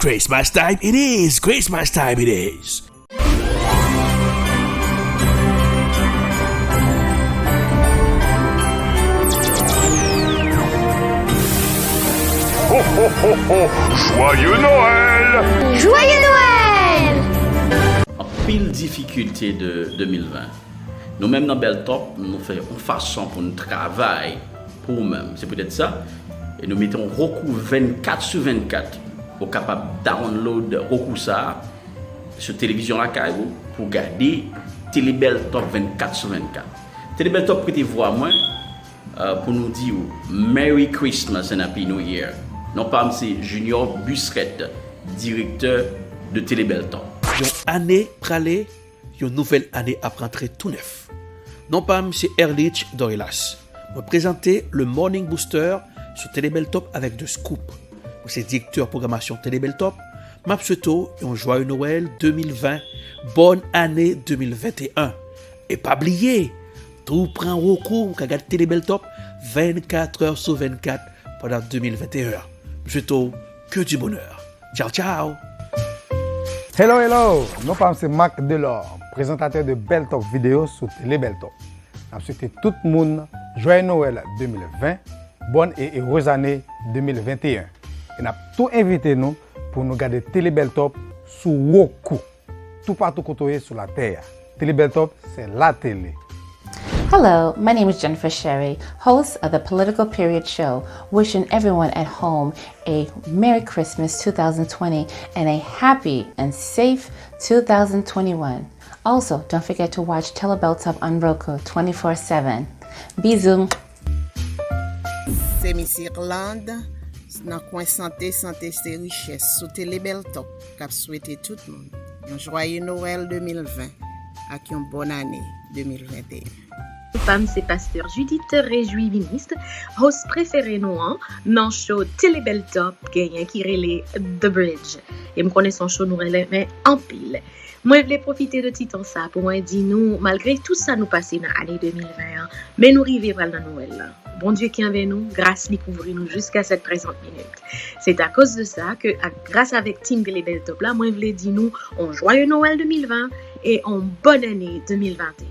Christmas time it is. Christmas time it is. Ho ho ho ho! Joyeux Noël! Joyeux Noël! En pile difficulté de 2020. Nous-mêmes dans Beltop, nous faisons une façon pour nous travailler pour nous-mêmes. C'est peut-être ça. Et nous mettons Roku 24/24 pour capable download Roku ça sur télévision la caillou pour garder Télé Beltop 24/24. Télé Beltop prêtez voir moi pour nous dire Merry Christmas and Happy New Year. Non pas c'est Junior Busquet, directeur de Télé Beltop. Une année pralée, une nouvelle année à rentrer tout neuf. Non pas c'est Erlich Dorilas. Me présenter le Morning Booster sur Télé Beltop avec deux scoops. C'est directeur programmation Télé Beltop. M'a souhaité un joyeux Noël 2020, bonne année 2021. Et pas oublier, tout prend recours qu'à garder Télé Beltop 24 heures sur 24 pendant 2021. Souhaito que du bonheur. Ciao ciao. Hello, hello! Nous c'est Marc Delors, présentateur de Beltop vidéo sur Télé Beltop. Je souhaite tout le monde joyeux Noël 2020, bonne et heureuse année 2021. Et nous avons tout invité nous pour nous garder Télé Beltop sur Roku, tout partout côté sur la terre. Télé Beltop, c'est la télé. Hello, my name is Jennifer Sherry, host of the Political Period Show, wishing everyone at home a Merry Christmas 2020 and a happy and safe 2021. Also, don't forget to watch Telebeltop on Roku 24/7. Bisous! C'est Miss Irlande, dans le coin santé, c'est richesse, sous Télé Beltop, qui souhaité tout le monde un joyeux Noël 2020 et une bonne année 2021. Femme, c'est Pasteur Judith Réjoui Ministre, host préféré nous dans le show Télé Beltop qui relève The Bridge. Et me connais son show nous relève en pile. Moi, je voulais profiter de Titan ça pour moi dire nous, malgré tout ça nous passé dans l'année 2020, mais nous arrivons dans Noël. Bon Dieu qui est avec nous, grâce lui couvre nous jusqu'à cette présente minute. C'est à cause de ça que, grâce avec Team Télé Beltop là, moi, je voulais dire nous, un joyeux Noël 2020 et une bonne année 2021.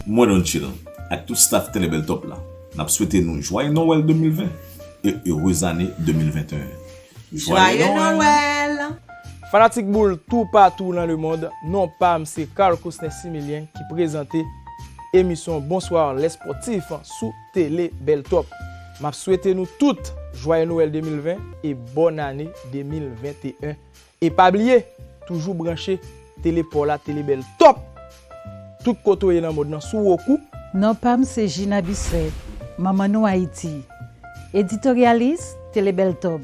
Moi, Don Chilan, avec tout staff Télé Beltop là, nous souhaitons nous joyeux Noël 2020 et heureuse année 2021. Joyeux Noël! Fanatique boule tout partout dans le monde, non pas c'est Carl Kousner Similien qui présentait émission Bonsoir les sportifs sous Télé Beltop. M'a souhaité nous toutes joyeux Noël 2020 et bonne année 2021. Et pas oublier, toujours branché Télé Pola, Télé Beltop. Tout côté dans mode sous Roku. Non pam c'est Gina Bisset, Maman nou Haïti. Éditorialiste Télé Beltop.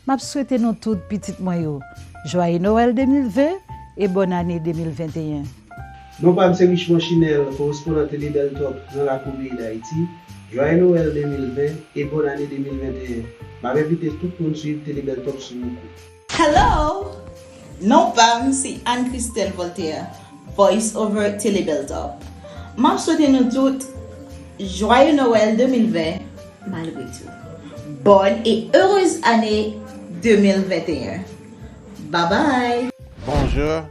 M'a souhaité nous toutes petites moyo. Joyeux Noël 2020 et bonne année 2021. Non pam c'est Richemont Chinel, correspondant Télé Beltop dans la commune d'Haïti. Joyeux Noël 2020 et bonne année 2021. M'a invité tout le monde suivre Télé Beltop sur Roku. Hello! Non pam c'est Anne-Christelle Voltaire. Voice over Télé Beltop. Je souhaite nous toutes joyeux Noël 2020 malgré tout. Bonne et heureuse année 2021. Bye bye. Bonjour,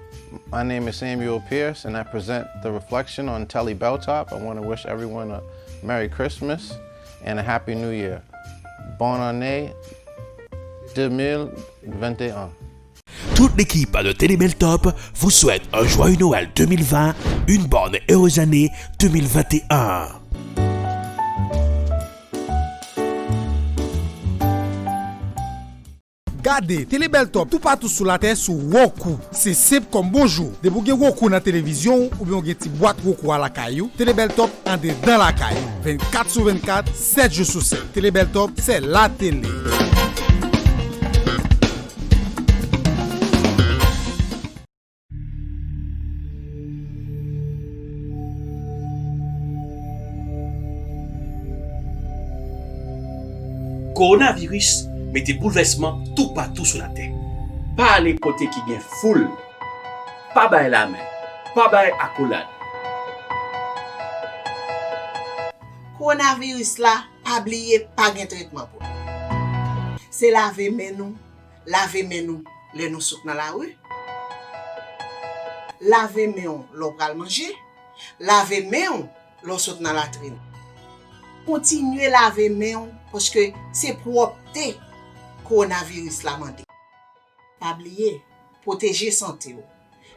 my name is Samuel Pierce and I present The Reflection on Télé Beltop. I want to wish everyone a Merry Christmas and a Happy New Year. Bonne année 2021. Toute l'équipe de Télé Beltop vous souhaite un joyeux Noël 2020, une bonne et heureuse année 2021. Gardez Télé Beltop tout partout sur la terre sur Roku. C'est simple comme bonjour. De vous avez Roku dans la télévision ou bien vous avez une petite boîte Roku à la caillou. Télé Beltop en dans la caillou. 24/24, 7 jours sur 7. Télé Beltop, c'est la télé. Coronavirus met des bouleversements tout partout sur la terre. Pas les côtés qui viennent full, pas bail la main, pas bail accolade. Coronavirus là, pas oublier, pas de traitement pour. C'est laver main nous, laver main nous, les nous saute dans la rue. Laver main l'on pral manger. Laver main l'on saute dans la latrine. Continuez laver main parce que c'est propreté coronavirus la mandé. Pas oublier, protéger santé ou.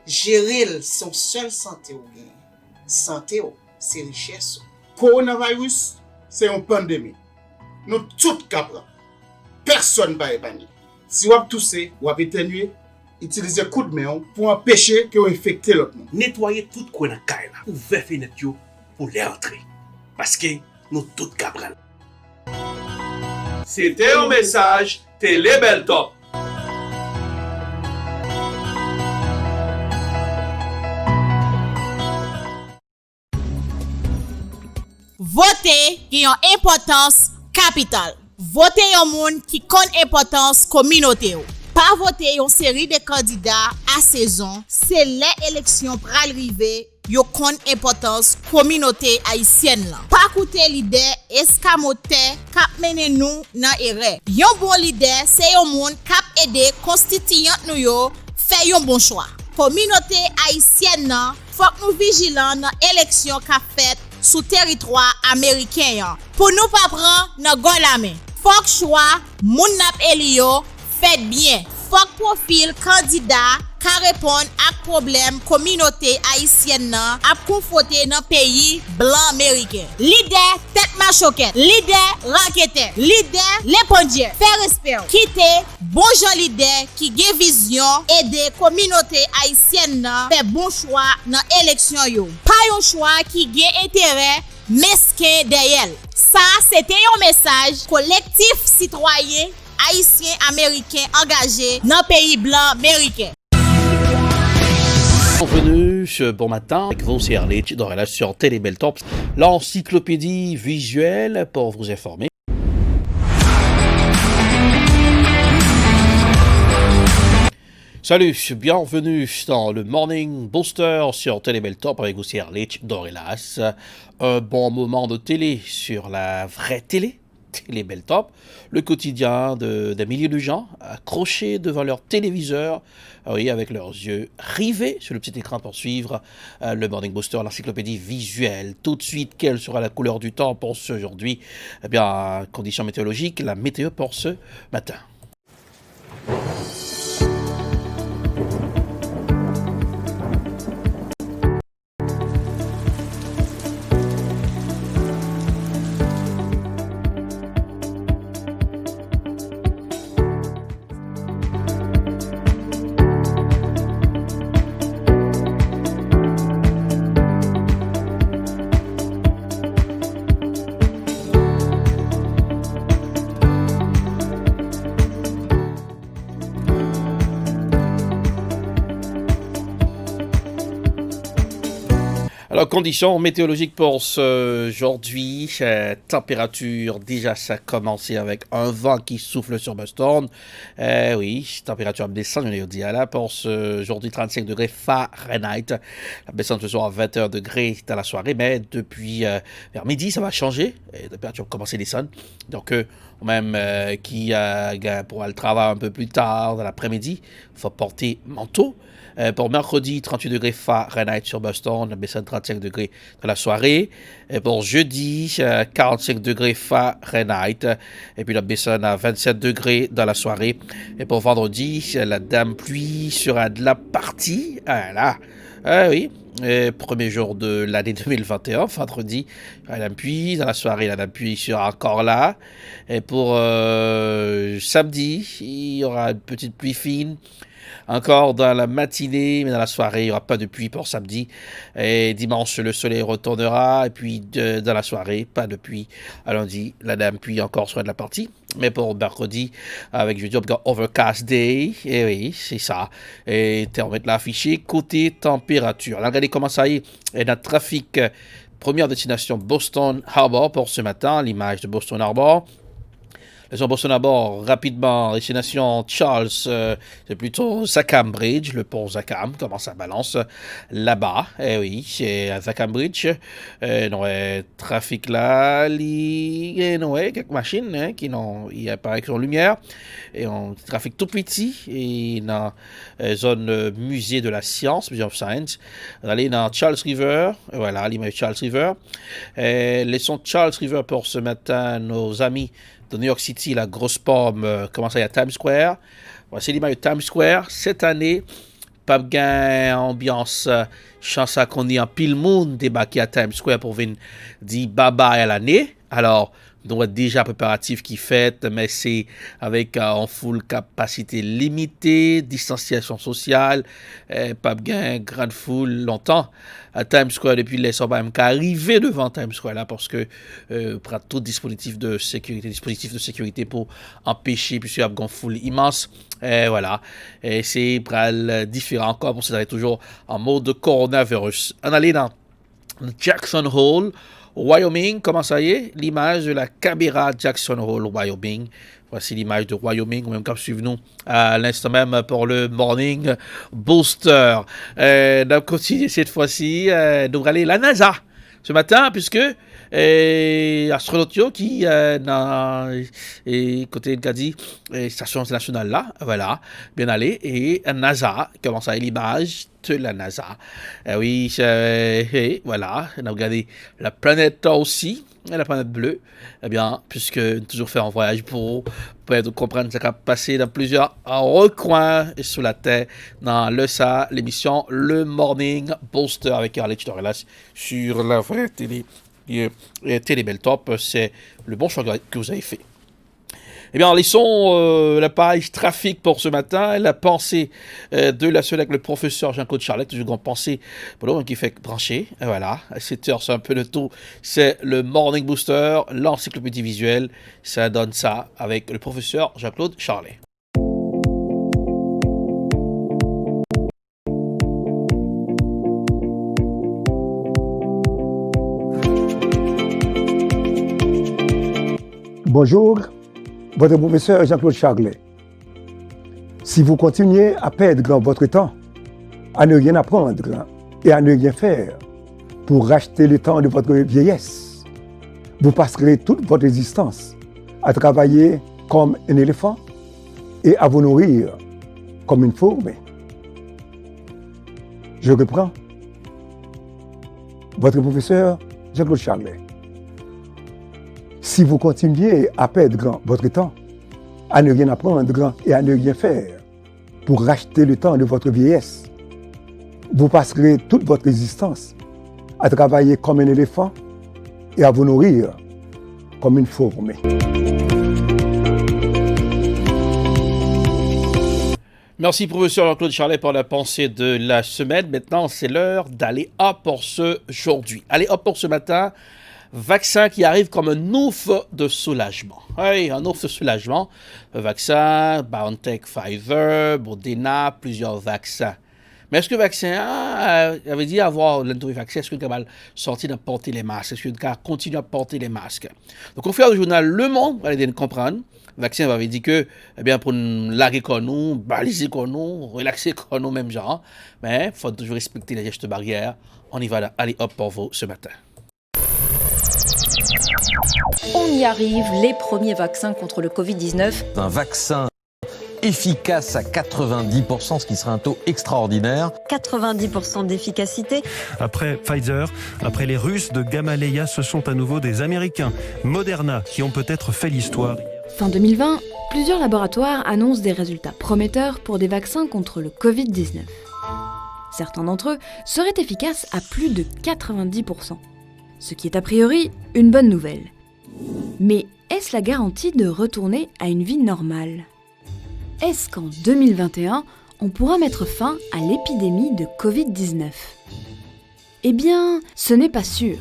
Gérer son seul santé ou gain. Santé ou, c'est richesse. Coronavirus, c'est une pandémie. Nous tous capable. Personne va épargner. Si vous avez toussé, vous avez éternué, utilisez coup de main pour empêcher que vous infectez l'autre monde. Nettoyez tout coin dans caille là, ouvrir fenêtre yo pour les entrer. Parce que nous tous capable. C'était un message Télé Beltop. Voter qui a une importance capitale. Voter un monde qui connaît importance communauté. Pas voter une série de candidats à saison, c'est l'élection pour arriver. Yo kon importance communauté haïtienne là. Pas écouter leader escamoté k'ap mène nous dans erreur. Yon bon leader c'est yon monde k'ap aider constituant nous yo faire yon bon choix. Communauté haïtienne là, faut nous vigilant dans élection qu'a fait sous territoire américain pour nous pas prendre dans gon la main. Faut que choix moun nap elio fait bien. Faut que profil candidat ka répondre à problème communauté haïtienne nan a confronté dans pays blanc américain. Leader tête machoquette, leader raquette, leader l'épondier, fait respect, quitter bon gens leader qui gen vision aider communauté haïtienne nan fait bon choix dans élection yo. Pas un choix qui gen intérêt mesquin derrière. Ça c'était un message collectif citoyen haïtien américain engagé dans pays blanc américain. Bienvenue, bon matin, avec vous, c'est Erlich Dorella sur Télé Beltop, l'encyclopédie visuelle pour vous informer. Salut, bienvenue dans le Morning Booster sur Télé Beltop avec vous, c'est Erlich Dorella. Un bon moment de télé sur la vraie télé. Télé Beltop, le quotidien des milliers de gens accrochés devant leur téléviseur, oui, avec leurs yeux rivés sur le petit écran pour suivre le Morning Booster, l'encyclopédie visuelle. Tout de suite, quelle sera la couleur du temps pour ce aujourd'hui? Eh bien, conditions météorologiques, la météo pour ce matin. Alors, conditions météorologiques pour aujourd'hui, température, déjà ça a commencé avec un vent qui souffle sur Boston. Oui, température descend, on est dit là, pour aujourd'hui 35 degrés Fahrenheit. La descente ce soir à 21 degrés dans la soirée, mais depuis vers midi, ça va changer. Et la température commence à descendre. Donc, même qui pourra le travail un peu plus tard dans l'après-midi, il faut porter manteau. Pour mercredi, 38 degrés Fahrenheit sur Boston, la baisse de 35 degrés dans la soirée. Et pour jeudi, 45 degrés Fahrenheit. Et puis la baisse à 27 degrés dans la soirée. Et pour vendredi, la dame pluie sera de la partie. Voilà. Oui. Premier jour de l'année 2021, vendredi, la dame pluie. Dans la soirée, la dame pluie sera encore là. Et pour samedi, il y aura une petite pluie fine. Encore dans la matinée, mais dans la soirée, il n'y aura pas de pluie pour samedi. Et dimanche, le soleil retournera. Et puis, dans la soirée, pas de pluie. À lundi, la dame pluie encore sera de la partie. Mais pour mercredi, avec jeudi, on peut overcast day. Et oui, c'est ça. Et thermomètre là affiché. Côté température. Là, regardez comment ça y est. Et notre trafic, première destination Boston Harbor pour ce matin. L'image de Boston Harbor. Laissons passer d'abord rapidement destination Charles, c'est plutôt Zackham Bridge, le pont Zackham, comment ça balance là-bas. Eh oui, c'est à Zackham Bridge. Trafic là, quelques machines hein, qui n'ont, il apparaît qu'ils ont lumière et on trafic tout petit et dans zone musée de la science, Museum of Science. On va aller dans Charles River, voilà l'image Charles River. Laissons Charles River pour ce matin nos amis de New York City, la grosse pomme, commence à Times Square. Voici l'image de Times Square. Cette année, pas de ambiance, chance à qu'on y a pile monde débarqué à Times Square pour venir dire bye bye à l'année. Alors, nous avons déjà préparatif qui fait, mais c'est avec en full capacité limitée, distanciation sociale, pas de grande foule longtemps à Times Square depuis les sont même qu'arriver devant Times Square là parce que prend tout dispositif de sécurité pour empêcher puisqu'il y a une foule immense. Voilà, et c'est différent encore pour ça toujours en mode coronavirus. On allait dans Jackson Hole, Wyoming, comment ça y est? L'image de la caméra Jackson Hole, Wyoming. Voici l'image de Wyoming, ou même comme suivez-nous à l'instant même pour le Morning Booster. Donc, continuez cette fois-ci, nous allons aller à la NASA ce matin, puisque astronautes qui côté de Gadi, station internationale là, voilà, bien allé, et NASA, comment ça, l'image de la NASA. Oui, voilà, on a regardé la planète aussi, la planète bleue, eh bien, puisque nous toujours fait un voyage pour comprendre ce qui a passé dans plusieurs recoins sur la Terre, dans l'émission Le Morning Booster avec Arlette Dorelas sur la vraie télé. Télé Beltop, c'est le bon choix que vous avez fait. Eh bien, laissons la page trafic pour ce matin. La pensée de la semaine avec le professeur Jean-Claude Charlet, toujours grande pensée pour l'homme qui fait brancher. Et voilà, à 7h, c'est un peu le tout. C'est le Morning Booster, l'encyclopédie visuelle. Ça donne ça avec le professeur Jean-Claude Charlet. Bonjour, votre professeur Jean-Claude Charlet. Si vous continuez à perdre votre temps, à ne rien apprendre et à ne rien faire pour racheter le temps de votre vieillesse, vous passerez toute votre existence à travailler comme un éléphant et à vous nourrir comme une fourmi. Je reprends. Votre professeur Jean-Claude Charlet. Si vous continuez à perdre votre temps, à ne rien apprendre et à ne rien faire pour racheter le temps de votre vieillesse, vous passerez toute votre existence à travailler comme un éléphant et à vous nourrir comme une fourmi. Merci professeur Jean-Claude Charlet pour la pensée de la semaine. Maintenant, c'est l'heure d'aller hop pour ce aujourd'hui. Allez hop pour ce matin. Vaccin qui arrive comme un ouf de soulagement. Oui, un ouf de soulagement. Un vaccin, BioNTech, Pfizer, Moderna, plusieurs vaccins. Mais est-ce que le vaccin avait dit avoir l'entouré vaccin, est-ce qu'il va sortir de porter les masques? Est-ce qu'il va continuer à porter les masques? Donc, au confrère du journal Le Monde, vous allez comprendre. Le vaccin avait dit que, eh bien, pour nous larguer comme nous, baliser comme nous, relaxer comme nous, même genre. Mais il faut toujours respecter les gestes barrières. On y va, allez hop pour vous ce matin. On y arrive, les premiers vaccins contre le Covid-19. Un vaccin efficace à 90%, ce qui serait un taux extraordinaire. 90% d'efficacité. Après Pfizer, après les Russes de Gamaleya, ce sont à nouveau des Américains, Moderna, qui ont peut-être fait l'histoire. Fin 2020, plusieurs laboratoires annoncent des résultats prometteurs pour des vaccins contre le Covid-19. Certains d'entre eux seraient efficaces à plus de 90%. Ce qui est a priori une bonne nouvelle. Mais est-ce la garantie de retourner à une vie normale? Est-ce qu'en 2021, on pourra mettre fin à l'épidémie de Covid-19? Eh bien, ce n'est pas sûr.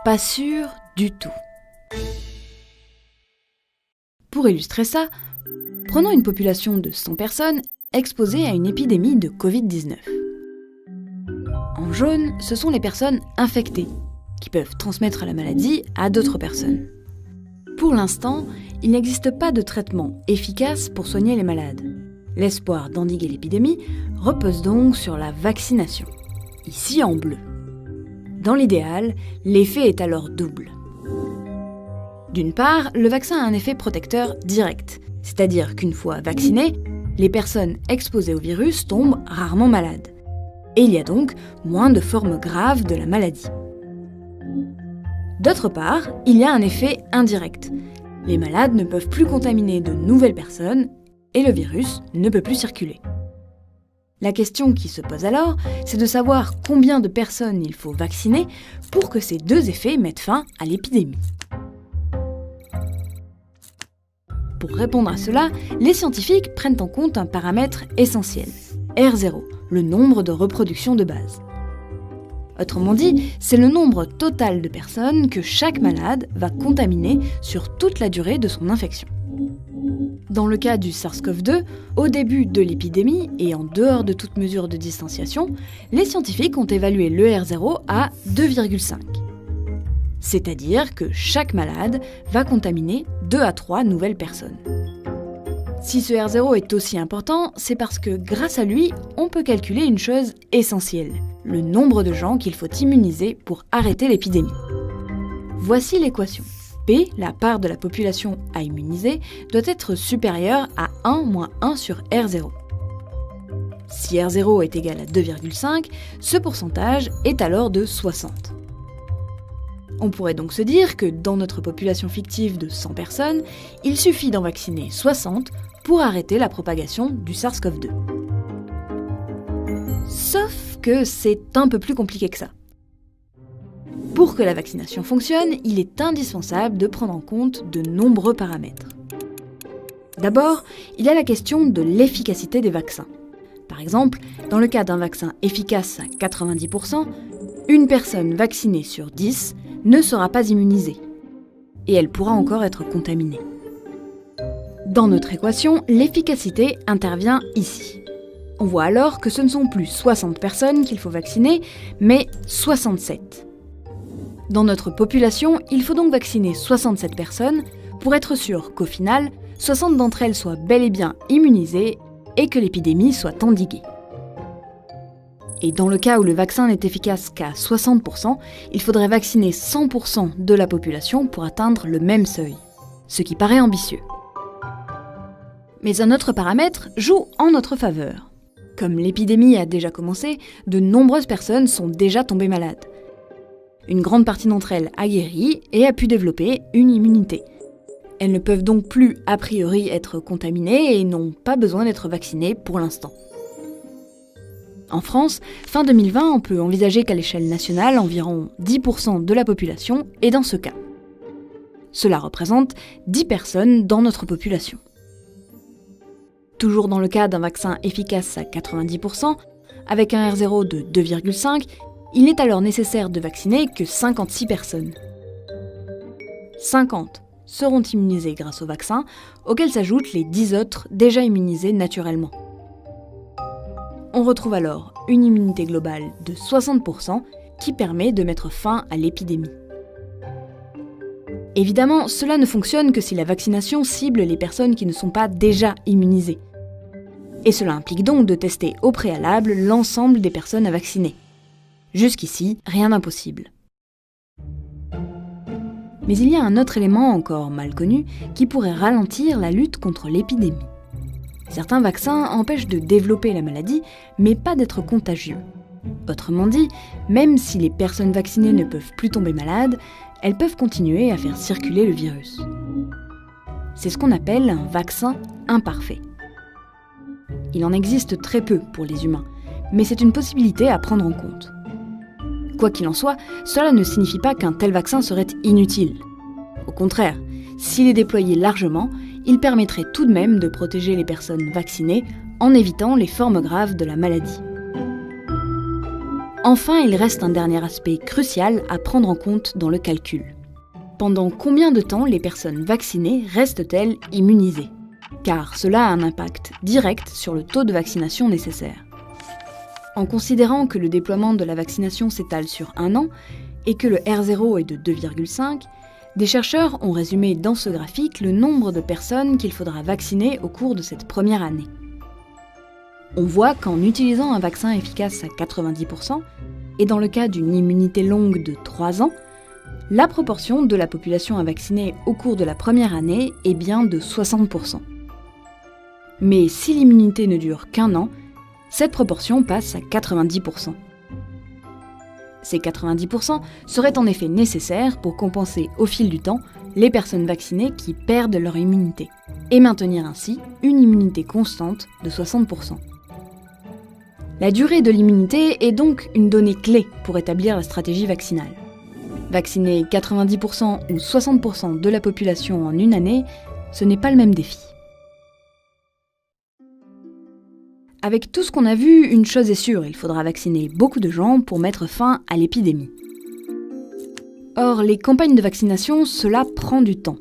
Pas sûr du tout. Pour illustrer ça, prenons une population de 100 personnes exposées à une épidémie de Covid-19. En jaune, ce sont les personnes infectées, qui peuvent transmettre la maladie à d'autres personnes. Pour l'instant, il n'existe pas de traitement efficace pour soigner les malades. L'espoir d'endiguer l'épidémie repose donc sur la vaccination, ici en bleu. Dans l'idéal, l'effet est alors double. D'une part, le vaccin a un effet protecteur direct, c'est-à-dire qu'une fois vaccinées, les personnes exposées au virus tombent rarement malades. Et il y a donc moins de formes graves de la maladie. D'autre part, il y a un effet indirect. Les malades ne peuvent plus contaminer de nouvelles personnes et le virus ne peut plus circuler. La question qui se pose alors, c'est de savoir combien de personnes il faut vacciner pour que ces deux effets mettent fin à l'épidémie. Pour répondre à cela, les scientifiques prennent en compte un paramètre essentiel, R0, le nombre de reproductions de base. Autrement dit, c'est le nombre total de personnes que chaque malade va contaminer sur toute la durée de son infection. Dans le cas du SARS-CoV-2, au début de l'épidémie et en dehors de toute mesure de distanciation, les scientifiques ont évalué le R0 à 2,5. C'est-à-dire que chaque malade va contaminer 2 à 3 nouvelles personnes. Si ce R0 est aussi important, c'est parce que grâce à lui, on peut calculer une chose essentielle, le nombre de gens qu'il faut immuniser pour arrêter l'épidémie. Voici l'équation. P, la part de la population à immuniser, doit être supérieure à 1 moins 1 sur R0. Si R0 est égal à 2,5, ce pourcentage est alors de 60. On pourrait donc se dire que dans notre population fictive de 100 personnes, il suffit d'en vacciner 60 pour arrêter la propagation du SARS-CoV-2. Sauf que c'est un peu plus compliqué que ça. Pour que la vaccination fonctionne, il est indispensable de prendre en compte de nombreux paramètres. D'abord, il y a la question de l'efficacité des vaccins. Par exemple, dans le cas d'un vaccin efficace à 90%, une personne vaccinée sur 10 ne sera pas immunisée. Et elle pourra encore être contaminée. Dans notre équation, l'efficacité intervient ici. On voit alors que ce ne sont plus 60 personnes qu'il faut vacciner, mais 67. Dans notre population, il faut donc vacciner 67 personnes pour être sûr qu'au final, 60 d'entre elles soient bel et bien immunisées et que l'épidémie soit endiguée. Et dans le cas où le vaccin n'est efficace qu'à 60%, il faudrait vacciner 100% de la population pour atteindre le même seuil, ce qui paraît ambitieux. Mais un autre paramètre joue en notre faveur. Comme l'épidémie a déjà commencé, de nombreuses personnes sont déjà tombées malades. Une grande partie d'entre elles a guéri et a pu développer une immunité. Elles ne peuvent donc plus, a priori, être contaminées et n'ont pas besoin d'être vaccinées pour l'instant. En France, fin 2020, on peut envisager qu'à l'échelle nationale, environ 10% de la population est dans ce cas. Cela représente 10 personnes dans notre population. Toujours dans le cas d'un vaccin efficace à 90%, avec un R0 de 2,5, il n'est alors nécessaire de vacciner que 56 personnes. 50 seront immunisées grâce au vaccin, auxquels s'ajoutent les 10 autres déjà immunisés naturellement. On retrouve alors une immunité globale de 60% qui permet de mettre fin à l'épidémie. Évidemment, cela ne fonctionne que si la vaccination cible les personnes qui ne sont pas déjà immunisées. Et cela implique donc de tester au préalable l'ensemble des personnes à vacciner. Jusqu'ici, rien d'impossible. Mais il y a un autre élément encore mal connu qui pourrait ralentir la lutte contre l'épidémie. Certains vaccins empêchent de développer la maladie, mais pas d'être contagieux. Autrement dit, même si les personnes vaccinées ne peuvent plus tomber malades, elles peuvent continuer à faire circuler le virus. C'est ce qu'on appelle un vaccin imparfait. Il en existe très peu pour les humains, mais c'est une possibilité à prendre en compte. Quoi qu'il en soit, cela ne signifie pas qu'un tel vaccin serait inutile. Au contraire, s'il est déployé largement, il permettrait tout de même de protéger les personnes vaccinées en évitant les formes graves de la maladie. Enfin, il reste un dernier aspect crucial à prendre en compte dans le calcul. Pendant combien de temps les personnes vaccinées restent-elles immunisées ? Car cela a un impact direct sur le taux de vaccination nécessaire. En considérant que le déploiement de la vaccination s'étale sur 1 an et que le R0 est de 2,5, Des chercheurs ont résumé dans ce graphique le nombre de personnes qu'il faudra vacciner au cours de cette première année. On voit qu'en utilisant un vaccin efficace à 90%, et dans le cas d'une immunité longue de 3 ans, la proportion de la population à vacciner au cours de la première année est bien de 60%. Mais si l'immunité ne dure qu'1 an, cette proportion passe à 90%. Ces 90% seraient en effet nécessaires pour compenser au fil du temps les personnes vaccinées qui perdent leur immunité, et maintenir ainsi une immunité constante de 60%. La durée de l'immunité est donc une donnée clé pour établir la stratégie vaccinale. Vacciner 90% ou 60% de la population en une année, ce n'est pas le même défi. Avec tout ce qu'on a vu, une chose est sûre, il faudra vacciner beaucoup de gens pour mettre fin à l'épidémie. Or, les campagnes de vaccination, cela prend du temps.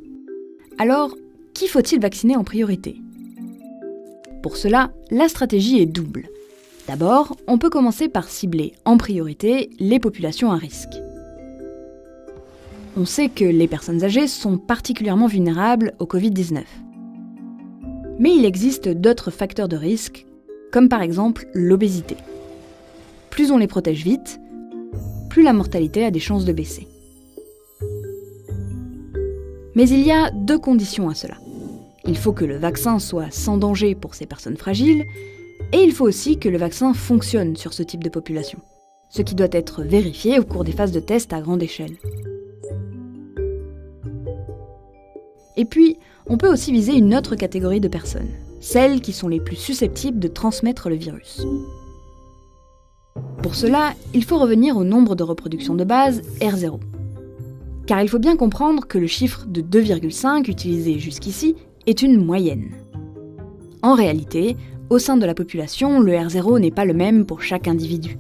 Alors, qui faut-il vacciner en priorité ? Pour cela, la stratégie est double. D'abord, on peut commencer par cibler en priorité les populations à risque. On sait que les personnes âgées sont particulièrement vulnérables au Covid-19. Mais il existe d'autres facteurs de risque, comme par exemple l'obésité. Plus on les protège vite, plus la mortalité a des chances de baisser. Mais il y a 2 conditions à cela. Il faut que le vaccin soit sans danger pour ces personnes fragiles, et il faut aussi que le vaccin fonctionne sur ce type de population, ce qui doit être vérifié au cours des phases de test à grande échelle. Et puis, on peut aussi viser une autre catégorie de personnes, celles qui sont les plus susceptibles de transmettre le virus. Pour cela, il faut revenir au nombre de reproduction de base R0. Car il faut bien comprendre que le chiffre de 2,5 utilisé jusqu'ici est une moyenne. En réalité, au sein de la population, le R0 n'est pas le même pour chaque individu.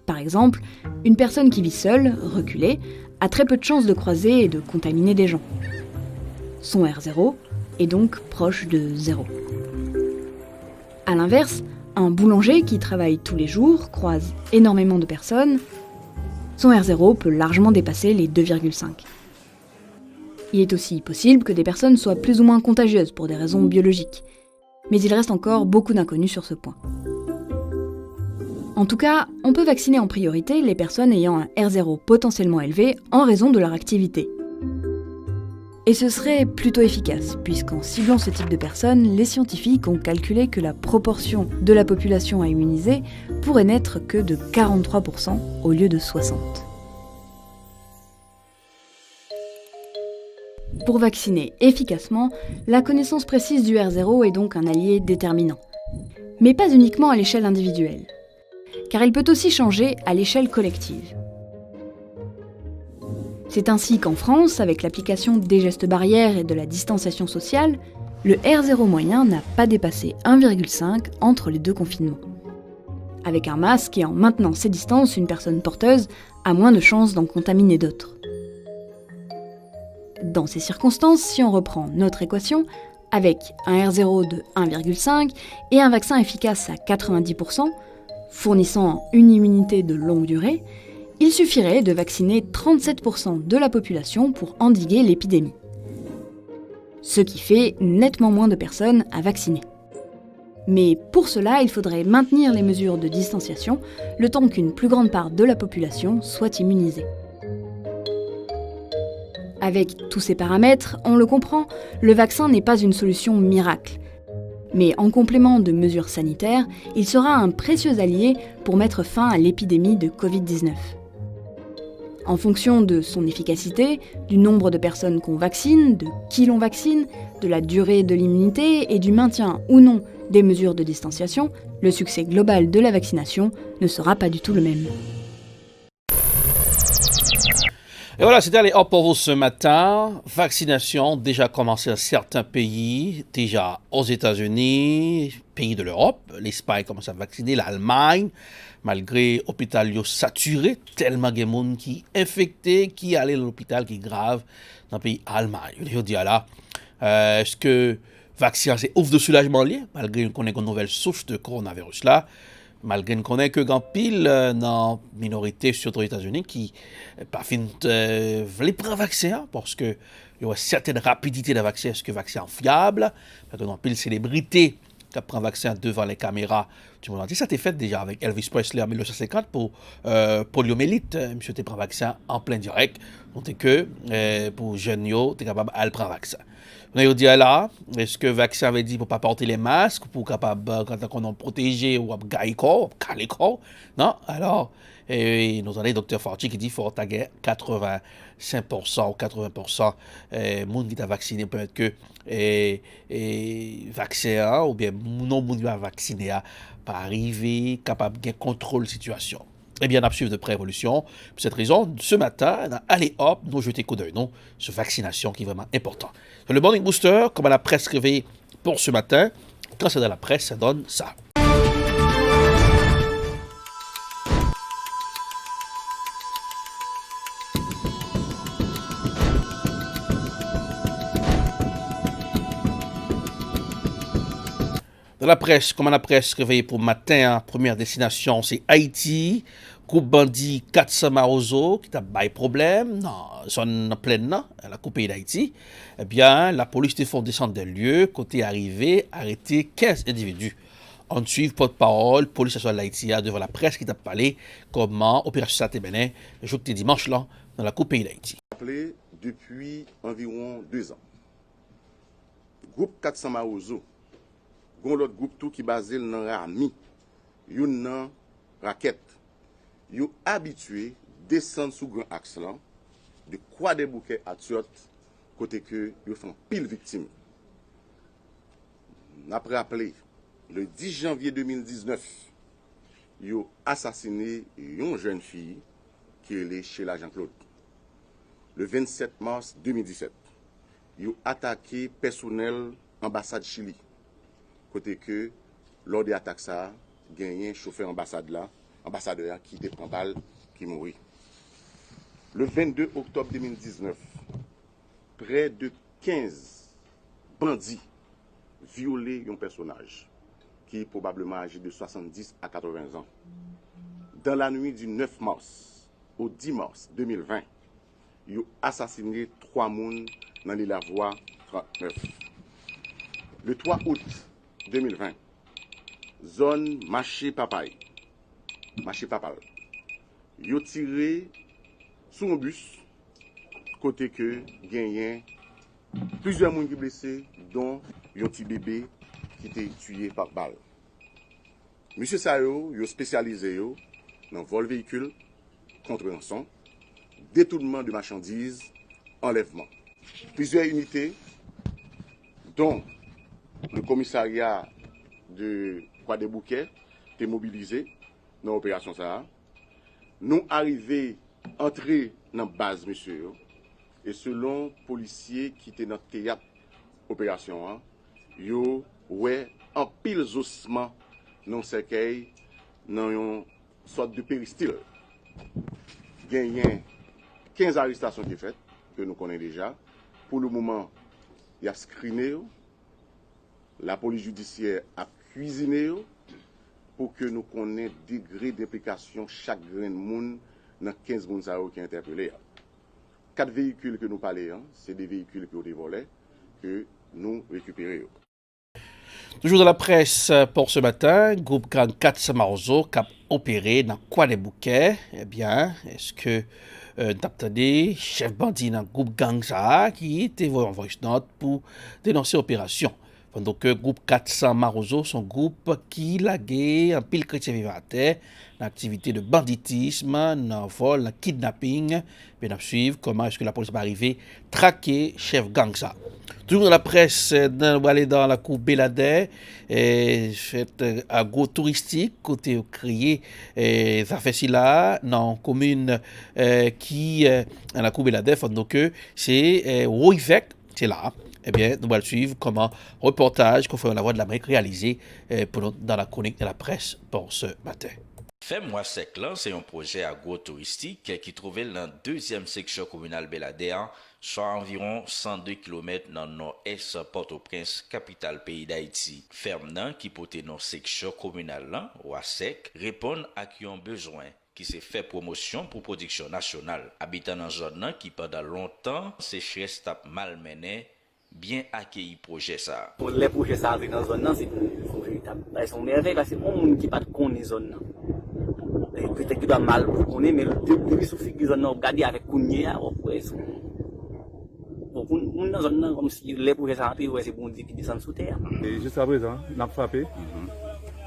Par exemple, une personne qui vit seule, reculée, a très peu de chances de croiser et de contaminer des gens. Son R0 est donc proche de 0. A l'inverse, un boulanger qui travaille tous les jours croise énormément de personnes. Son R0 peut largement dépasser les 2,5. Il est aussi possible que des personnes soient plus ou moins contagieuses pour des raisons biologiques, mais il reste encore beaucoup d'inconnus sur ce point. En tout cas, on peut vacciner en priorité les personnes ayant un R0 potentiellement élevé en raison de leur activité. Et ce serait plutôt efficace, puisqu'en ciblant ce type de personnes, les scientifiques ont calculé que la proportion de la population à immuniser pourrait n'être que de 43% au lieu de 60%. Pour vacciner efficacement, la connaissance précise du R0 est donc un allié déterminant. Mais pas uniquement à l'échelle individuelle, car il peut aussi changer à l'échelle collective. C'est ainsi qu'en France, avec l'application des gestes barrières et de la distanciation sociale, le R0 moyen n'a pas dépassé 1,5 entre les 2 confinements. Avec un masque et en maintenant ces distances, une personne porteuse a moins de chances d'en contaminer d'autres. Dans ces circonstances, si on reprend notre équation, avec un R0 de 1,5 et un vaccin efficace à 90%, fournissant une immunité de longue durée, il suffirait de vacciner 37% de la population pour endiguer l'épidémie. Ce qui fait nettement moins de personnes à vacciner. Mais pour cela, il faudrait maintenir les mesures de distanciation le temps qu'une plus grande part de la population soit immunisée. Avec tous ces paramètres, on le comprend, le vaccin n'est pas une solution miracle. Mais en complément de mesures sanitaires, il sera un précieux allié pour mettre fin à l'épidémie de Covid-19. En fonction de son efficacité, du nombre de personnes qu'on vaccine, de qui l'on vaccine, de la durée de l'immunité et du maintien ou non des mesures de distanciation, le succès global de la vaccination ne sera pas du tout le même. Et voilà, c'était les hop pour vous ce matin. Vaccination déjà commencé dans certains pays, déjà aux États-Unis, pays de l'Europe. L'Espagne commence à vacciner, l'Allemagne, malgré l'hôpital saturé, tellement de gens qui infectés, qui allaient à l'hôpital, qui grave dans le pays Allemagne. Je dis là, est-ce que vaccin c'est ouf de soulagement lié, malgré qu'on ait une nouvelle souche de coronavirus là, Malgré qu'on connaît que grand pile dans la minorité, surtout aux États-Unis, qui pas fin veulent prendre vaccin parce que il y a une certaine rapidité de vaccin, est-ce que vaccin fiable, parce que dans pile célébrité qui prend vaccin devant les caméras du monde entier. Ça a été fait déjà avec Elvis Presley en 1950 pour poliomyélite. Monsieur te prend vaccin en plein direct. Donc que pour jeunes yo, tu es capable de prendre vaccin. On a dit là, est-ce que le vaccin avait dit pour ne pas porter les masques, pour capable quand on est protégé ou caler corps? Non, alors nous avons le docteur Fauci qui dit qu'il faut taguer 85% ou 80% monde qui est vacciné pour que vaccin ou bien non monde qui est vacciné pas arriver capable de contrôler la situation. Eh bien, on a suivi de près évolution. Pour cette raison, ce matin, allez hop, nous jeter coup d'œil, non, sur vaccination qui est vraiment important. Le Morning Booster, comme la presse réveillée pour ce matin, quand c'est dans la presse, ça donne ça. Dans la presse, comme la presse réveillée pour matin, première destination, c'est Haïti. Groupe bandit 400 Marozo qui a pas de problème, non, son pleine non, la coupe pays d'Haïti. Eh bien, la police te font descendre des lieux, côté arrivé, arrêter 15 individus. On suit porte-parole, police nationale d'Haïti devant la presse qui t'a parlé comment opération ça mené le jour de dimanche là dans la coupe pays d'Haïti. Appelé depuis environ 2 ans. Groupe 400 Marozo, l'autre groupe tout qui basé dans Rami, yon nan raquette. Yo habitué descendre sous grand axe là de Croix des Bouquets à Tiot côté que yo font pile victime. Après appelé le 10 janvier 2019 yo assassiné une jeune fille qui est chez la Jean-Claude. Le 27 mars 2017 yo attaqué personnel ambassade Chili côté que lors de l'attaque ça gagné chauffeur ambassade là ambassadeur qui te prend balle, qui mourit. Le 22 octobre 2019, près de 15 bandits violé un personnage qui est probablement âgé de 70 à 80 ans. Dans la nuit du 9 mars au 10 mars 2020, ils ont assassiné 3 personnes dans l'île Lavoie 39. Le 3 août 2020, zone Marché Papaye, ils ont tiré sur un bus, côté que gagné plusieurs personnes blessés, dont un petit bébé qui était tué par balle. Monsieur Sayo, il est spécialisé dans vol véhicule, contre-rançon, détournement de marchandises, enlèvement. Plusieurs unités, dont le commissariat de Croix des Bouquets, étaient mobilisés dans l'opération. Nous arrivons à entrer dans la base, monsieur, et selon les policiers qui étaient dans le théâtre opération, yo ouais en pile ossements dans cercueil dans une sorte de péristyle. Il y a 15 arrestations qui sont faites, que nous connaissons déjà. Pour le moment, il y a screené, la police judiciaire a cuisiné pour que nous connaissions le degré d'implication chaque grain de monde dans 15 personnes qui sont interpellés. 4 véhicules que nous parlons, c'est des véhicules qui ont été volés, que nous récupérons. Toujours dans la presse pour ce matin, groupe Gang 4 Marozo qui a opéré dans Croix des Bouquets. Eh bien, est-ce que d'attendez chef bandit dans le groupe Gang ça qui était en voice note pour dénoncer l'opération? Pendant que le groupe 400 Marozo, son groupe qui laguait un pile chrétien vivant à terre, l'activité de banditisme, dans vol, dans kidnapping. Bien à suivre comment est-ce que la police va arriver traquer chef gang ça. Toujours dans la presse, on va aller dans la cour Belader, fait agro-touristique, côté crié, ça fait si là, dans la commune qui, dans la cour Belader, donc c'est Roivec, c'est là. Eh bien, nous allons suivre comment reportage qu'on fait la voix de l'Amérique réalisé dans la chronique de la presse pour ce matin. Fais-moi sec là, c'est un projet agro-touristique qui est trouvé dans la 2e section communale Belader soit environ 102 km dans le nord-est Port-au-Prince, capitale pays d'Haïti. Ferme nan qui porte dans section communale là, Ouasek, répond à qui ont besoin qui s'est fait promotion pour production nationale. Habitant dans zone nan qui pendant longtemps sécheresse tape malmené, bien accueilli projet ça. Pour les projets ça dans la zone, c'est véritable. Ils sont merveilleux parce que on monde qui pas connaît zone. Peut-être qu'il doit mal connaître, mais depuis ce fait que zone regarder avec Kounier, après bon, on dans zone comme si les projets ça ouais c'est bon dire qui descend sous terre. Et juste à présent, n'a frappé.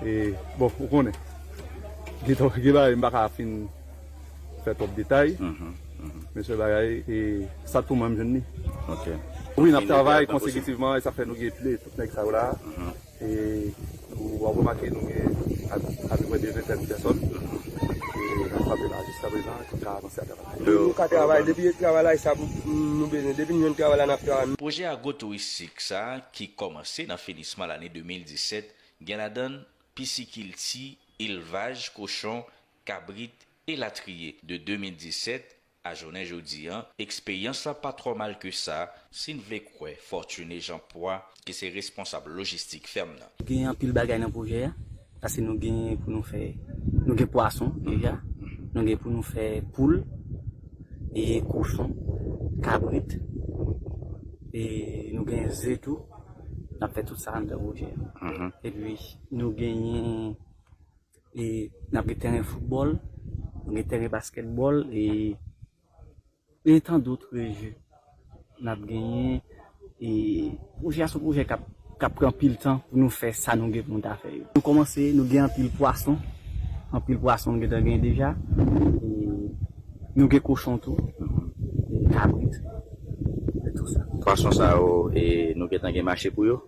Et bon, on connaît. Qui va pas fin faire trop de détails. Mais ce bagage et ça tout même jeune. OK. Oui, on travaille consécutivement et ça fait nous guérir tout nèg ça là. Et on va remarquer nous à peu près des vingtaine de personnes. Et on travaille là jusqu'à présent tout ça avancé à travailler. Nous travaille depuis travail là ça nous besoin depuis nous travail là n'a travail. Projet agro-touristique ça qui commencé dans finissement l'année 2017, gain la donne pisciculture, élevage cochon, cabrit et latrier de 2017 à journée jeudi, expérience pas trop mal que ça, si nous voulons croire Fortuné Jean-Poix, qui c'est responsable logistique ferme. Nous avons un pile bagage dans le projet, parce que nous avons pour nous faire, nous avons poisson déjà, nous avons pour nous faire poule, et cochon, cabrit, et nous avons zétou, nous avons fait tout ça dans le projet. Et puis, nous avons un terrain de football, nous avons un terrain de basketball, et tant d'autres jeux. Nous avons gagné et projet ce projet qui prend pile temps pour nous faire ça nous avons faire. Nous commençons nous gagnons pile poisson nous avons gagné déjà et nous avons cochon tout et cabrit et tout ça. Poisson ça et nous avons gagné marché pour eux.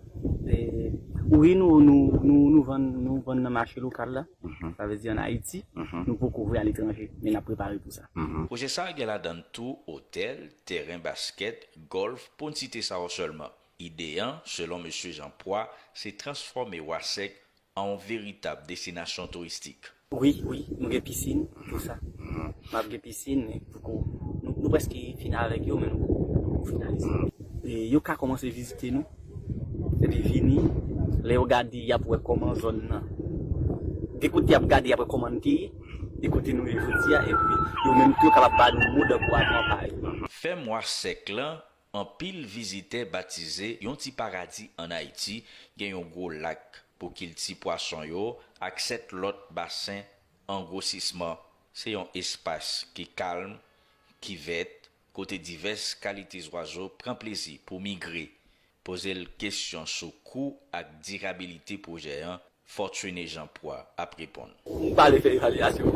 Oui, nous vendons dans le marché local là, ça veut dire en Haïti, nous pouvons couvrir à l'étranger, mais nous avons préparé pour ça. Projet ça, il y a dans tout hôtel, terrain basket, golf, pour ne citer ça seulement. Idéal, selon M. Jean-Poix, c'est transformer Ouasek en véritable destination touristique. Oui, nous avons piscine, tout ça. Nous avons piscine, nous presque finir avec eux, mais nous finaliser. Et ils ont commencé à visiter nous. C'est des vignes, les regarder après comment zone là. Écoutez regarder après comment dit, écoutez nous les dire et puis yo même tout capable pas nous mode pour accompagner. Fait mois sec là, en pile visité baptisé un petit paradis en Haïti, il y a un gros lac pour qu'il ti poisson yo, accède l'autre bassin en grossissement. C'est un espace qui calme, qui vête, côté diverses qualités oiseaux prend plaisir pour migrer. Poser la question sur coût et durabilité projet, Fortuné Jean-Poix a répondre. On va aller faire évaluation.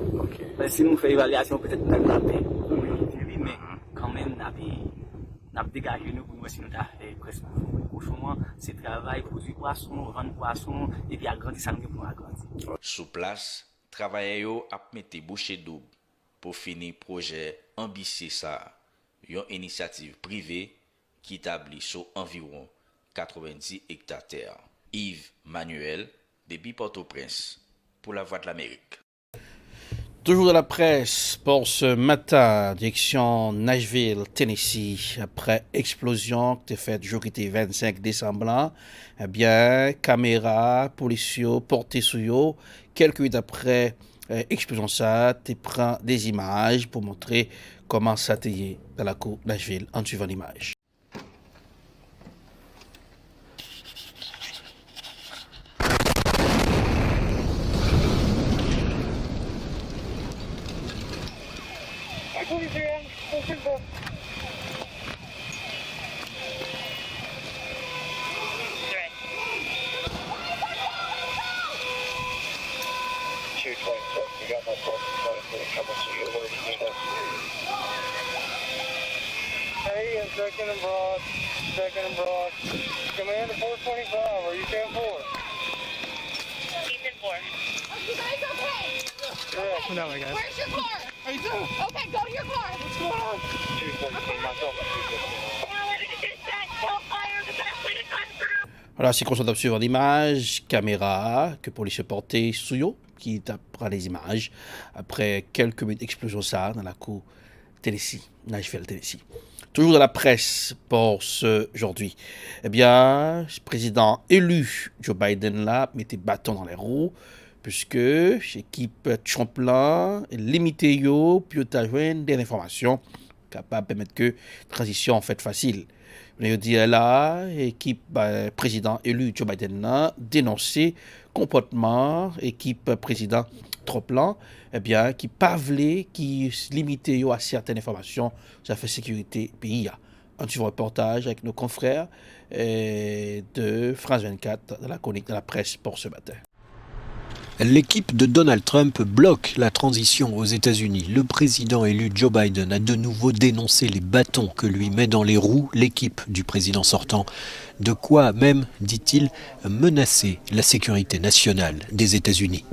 Mais si nous faisons évaluation, peut-être nous allons taper. Mais quand même, nous avons dégagé nous pour nous si nous avons fait presque cochon. C'est travail, produire poisson, vendre poisson, et puis agrandir ça, nous pour agrandir. Sous place, travailleurs a mis bouchée double pour finir projet ambitieux ça. Une initiative privée qui établit sur environ 90 hectares terre. Yves Manuel, depuis Port-au-Prince, pour la Voix de l'Amérique. Toujours dans la presse pour ce matin, direction Nashville, Tennessee, après explosion qui était faite jeudi 25 décembre, eh bien, caméra, policiers portés sur eux, quelques minutes après explosion ça, tu prends des images pour montrer comment ça t'est dans la cour Nashville en suivant l'image. Second and broad. Commander 425, are you 10-4? He's in 4. Are you guys okay? Yeah. No, guys. Where's your car? Are you doing? Okay, go to your car. What's going on? 214, myself. Voilà, c'est qu'on s'en suivre l'image, caméra, que policiers portés sous eux, qui prend les images après quelques minutes d'explosion ça dans la cour Tennessee, Nashville, Tennessee. Toujours dans la presse pour aujourd'hui. Eh bien, le président élu Joe Biden là mettait bâton dans les roues puisque l'équipe Trump là limité yo puis ta joindre des informations capables de permettre que la transition en fait facile. Mais dit là, l'équipe président élu Joe Biden là dénoncé comportement équipe président Trump là, eh bien qui pavlé qui limité à certaines informations sur la sécurité pays. Un petit reportage avec nos confrères de France 24 dans la chronique de la presse pour ce matin. L'équipe de Donald Trump bloque la transition aux États-Unis. Le président élu Joe Biden a de nouveau dénoncé les bâtons que lui met dans les roues l'équipe du président sortant. De quoi même, dit-il, menacer la sécurité nationale des États-Unis.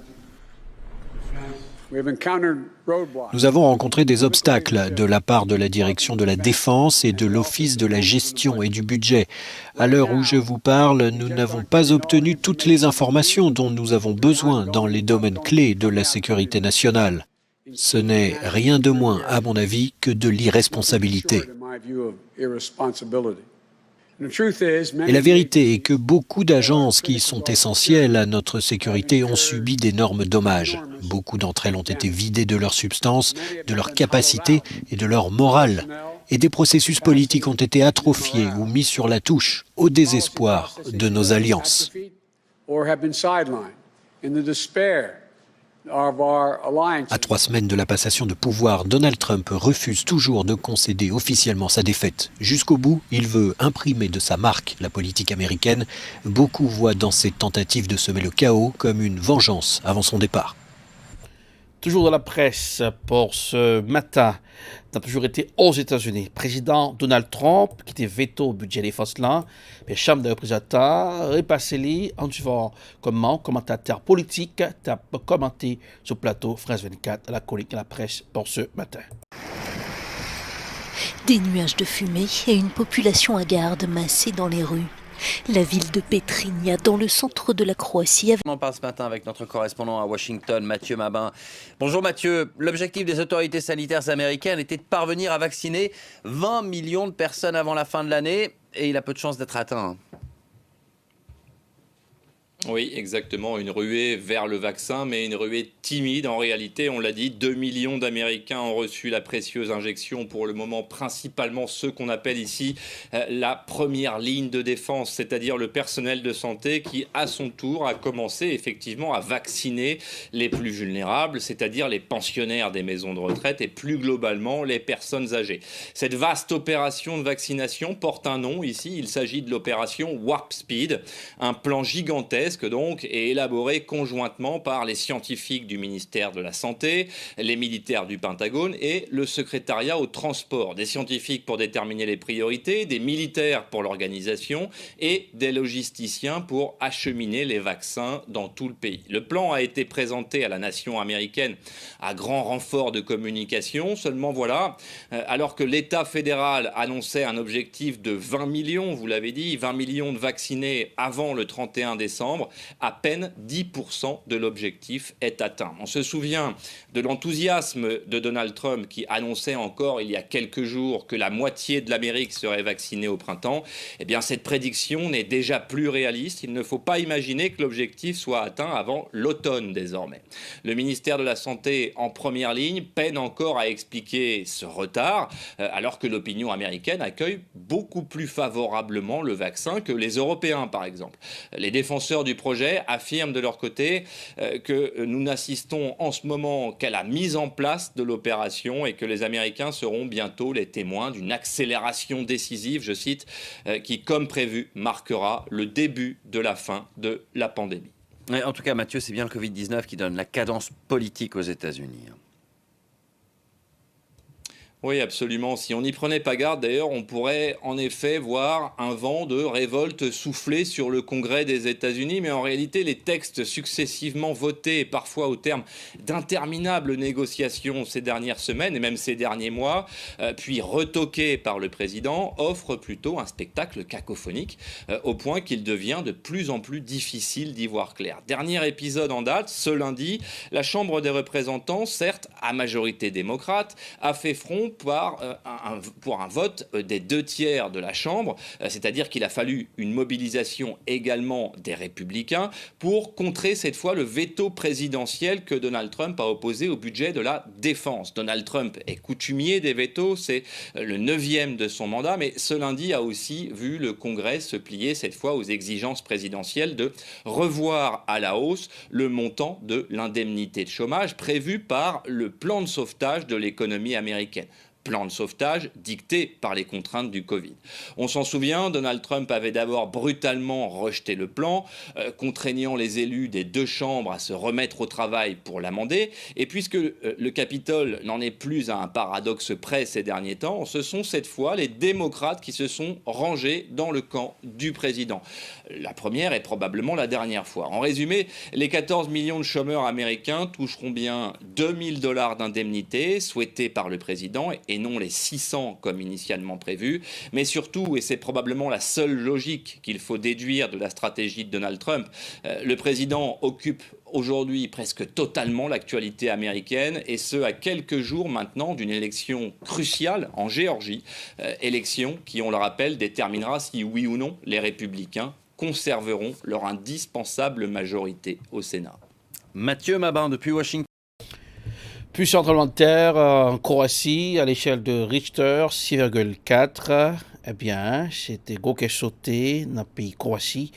Nous avons rencontré des obstacles de la part de la direction de la Défense et de l'Office de la gestion et du budget. À l'heure où je vous parle, nous n'avons pas obtenu toutes les informations dont nous avons besoin dans les domaines clés de la sécurité nationale. Ce n'est rien de moins, à mon avis, que de l'irresponsabilité. Et la vérité est que beaucoup d'agences qui sont essentielles à notre sécurité ont subi d'énormes dommages. Beaucoup d'entre elles ont été vidées de leur substance, de leur capacité et de leur morale. Et des processus politiques ont été atrophiés ou mis sur la touche, au désespoir de nos alliances. À 3 semaines de la passation de pouvoir, Donald Trump refuse toujours de concéder officiellement sa défaite. Jusqu'au bout, il veut imprimer de sa marque la politique américaine. Beaucoup voient dans cette tentative de semer le chaos comme une vengeance avant son départ. Toujours dans la presse pour ce matin, ça a toujours été aux États-Unis. Président Donald Trump, qui était veto au budget des forces là, mais Chambre des représentants, repassé en suivant comment commentateur politique a commenté sur le plateau France 24 la chronique de la presse pour ce matin. Des nuages de fumée et une population hagarde massée dans les rues. La ville de Petrinja, dans le centre de la Croatie. On en parle ce matin avec notre correspondant à Washington, Mathieu Mabin. Bonjour Mathieu, l'objectif des autorités sanitaires américaines était de parvenir à vacciner 20 millions de personnes avant la fin de l'année et il a peu de chances d'être atteint. Oui, exactement, une ruée vers le vaccin, mais une ruée timide. En réalité, on l'a dit, 2 millions d'Américains ont reçu la précieuse injection, pour le moment principalement ceux qu'on appelle ici la première ligne de défense, c'est-à-dire le personnel de santé qui, à son tour, a commencé effectivement à vacciner les plus vulnérables, c'est-à-dire les pensionnaires des maisons de retraite et plus globalement les personnes âgées. Cette vaste opération de vaccination porte un nom ici, il s'agit de l'opération Warp Speed, un plan gigantesque donc est élaboré conjointement par les scientifiques du ministère de la Santé, les militaires du Pentagone et le secrétariat au transport. Des scientifiques pour déterminer les priorités, des militaires pour l'organisation et des logisticiens pour acheminer les vaccins dans tout le pays. Le plan a été présenté à la nation américaine à grand renfort de communication. Seulement voilà, alors que l'État fédéral annonçait un objectif de 20 millions, vous l'avez dit, 20 millions de vaccinés avant le 31 décembre, à peine 10% de l'objectif est atteint. On se souvient de l'enthousiasme de Donald Trump qui annonçait encore il y a quelques jours que la moitié de l'Amérique serait vaccinée au printemps. Eh bien, cette prédiction n'est déjà plus réaliste. Il ne faut pas imaginer que l'objectif soit atteint avant l'automne désormais. Le ministère de la Santé, en première ligne, peine encore à expliquer ce retard, alors que l'opinion américaine accueille beaucoup plus favorablement le vaccin que les Européens, par exemple. Les défenseurs du projet affirment de leur côté que nous n'assistons en ce moment qu'à la mise en place de l'opération et que les Américains seront bientôt les témoins d'une accélération décisive, je cite, qui, comme prévu, marquera le début de la fin de la pandémie. En tout cas, Mathieu, c'est bien le Covid-19 qui donne la cadence politique aux États-Unis. Oui, absolument. Si on n'y prenait pas garde, d'ailleurs, on pourrait en effet voir un vent de révolte souffler sur le Congrès des États-Unis. Mais en réalité, les textes successivement votés, parfois au terme d'interminables négociations ces dernières semaines et même ces derniers mois, puis retoqués par le président, offrent plutôt un spectacle cacophonique, au point qu'il devient de plus en plus difficile d'y voir clair. Dernier épisode en date, ce lundi, la Chambre des représentants, certes à majorité démocrate, a fait front option pour un vote des 2/3 de la Chambre, c'est-à-dire qu'il a fallu une mobilisation également des Républicains pour contrer cette fois le veto présidentiel que Donald Trump a opposé au budget de la défense. Donald Trump est coutumier des vétos, c'est le 9e de son mandat, mais ce lundi a aussi vu le Congrès se plier cette fois aux exigences présidentielles de revoir à la hausse le montant de l'indemnité de chômage prévu par le plan de sauvetage de l'économie américaine. Plan de sauvetage dicté par les contraintes du Covid. On s'en souvient, Donald Trump avait d'abord brutalement rejeté le plan, contraignant les élus des 2 chambres à se remettre au travail pour l'amender. Et puisque le Capitole n'en est plus à un paradoxe près ces derniers temps, ce sont cette fois les démocrates qui se sont rangés dans le camp du président. La première est probablement la dernière fois. En résumé, les 14 millions de chômeurs américains toucheront bien $2 000 d'indemnité souhaitée par le président et non les 600 comme initialement prévu. Mais surtout, et c'est probablement la seule logique qu'il faut déduire de la stratégie de Donald Trump, le président occupe aujourd'hui presque totalement l'actualité américaine, et ce à quelques jours maintenant d'une élection cruciale en Géorgie, élection qui, on le rappelle, déterminera si oui ou non les républicains conserveront leur indispensable majorité au Sénat. Mathieu Mabin depuis Washington. Puissant tremblement de terre en Croatie à l'échelle de Richter 6,4. Eh bien, c'était gros qui sauté dans le pays Croatie.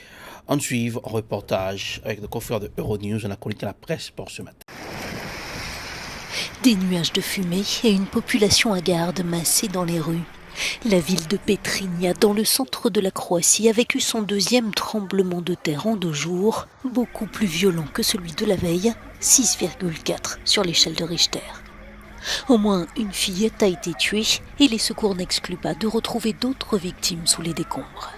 On suit un reportage avec le confrère de Euronews. On a chroniqué la presse pour ce matin. Des nuages de fumée et une population hagarde massée dans les rues. La ville de Petrinja, dans le centre de la Croatie, a vécu son 2e tremblement de terre en 2 jours, beaucoup plus violent que celui de la veille, 6,4 sur l'échelle de Richter. Au moins une fillette a été tuée et les secours n'excluent pas de retrouver d'autres victimes sous les décombres.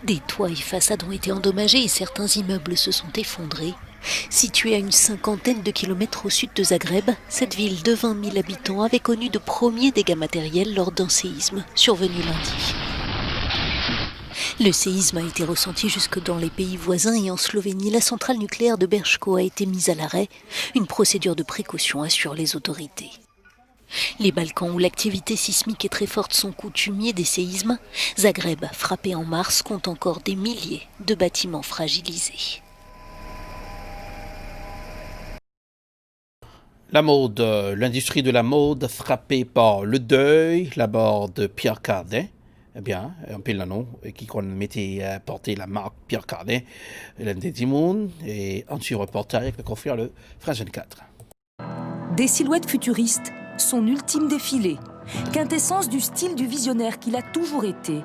Des toits et façades ont été endommagés et certains immeubles se sont effondrés. Située à une 50aine de kilomètres au sud de Zagreb, cette ville de 20 000 habitants avait connu de premiers dégâts matériels lors d'un séisme survenu lundi. Le séisme a été ressenti jusque dans les pays voisins et en Slovénie, la centrale nucléaire de Berchko a été mise à l'arrêt. Une procédure de précaution assure les autorités. Les Balkans, où l'activité sismique est très forte, sont coutumiers des séismes. Zagreb, frappé en mars, compte encore des milliers de bâtiments fragilisés. La mode, l'industrie de la mode frappée par le deuil, la mort de Pierre Cardin. Eh bien, un peu le nom, qui mettait porté la marque Pierre Cardin, l'un des Dimon, et ensuite reportage avec le confrère le France 24. Des silhouettes futuristes, son ultime défilé, quintessence du style du visionnaire qu'il a toujours été.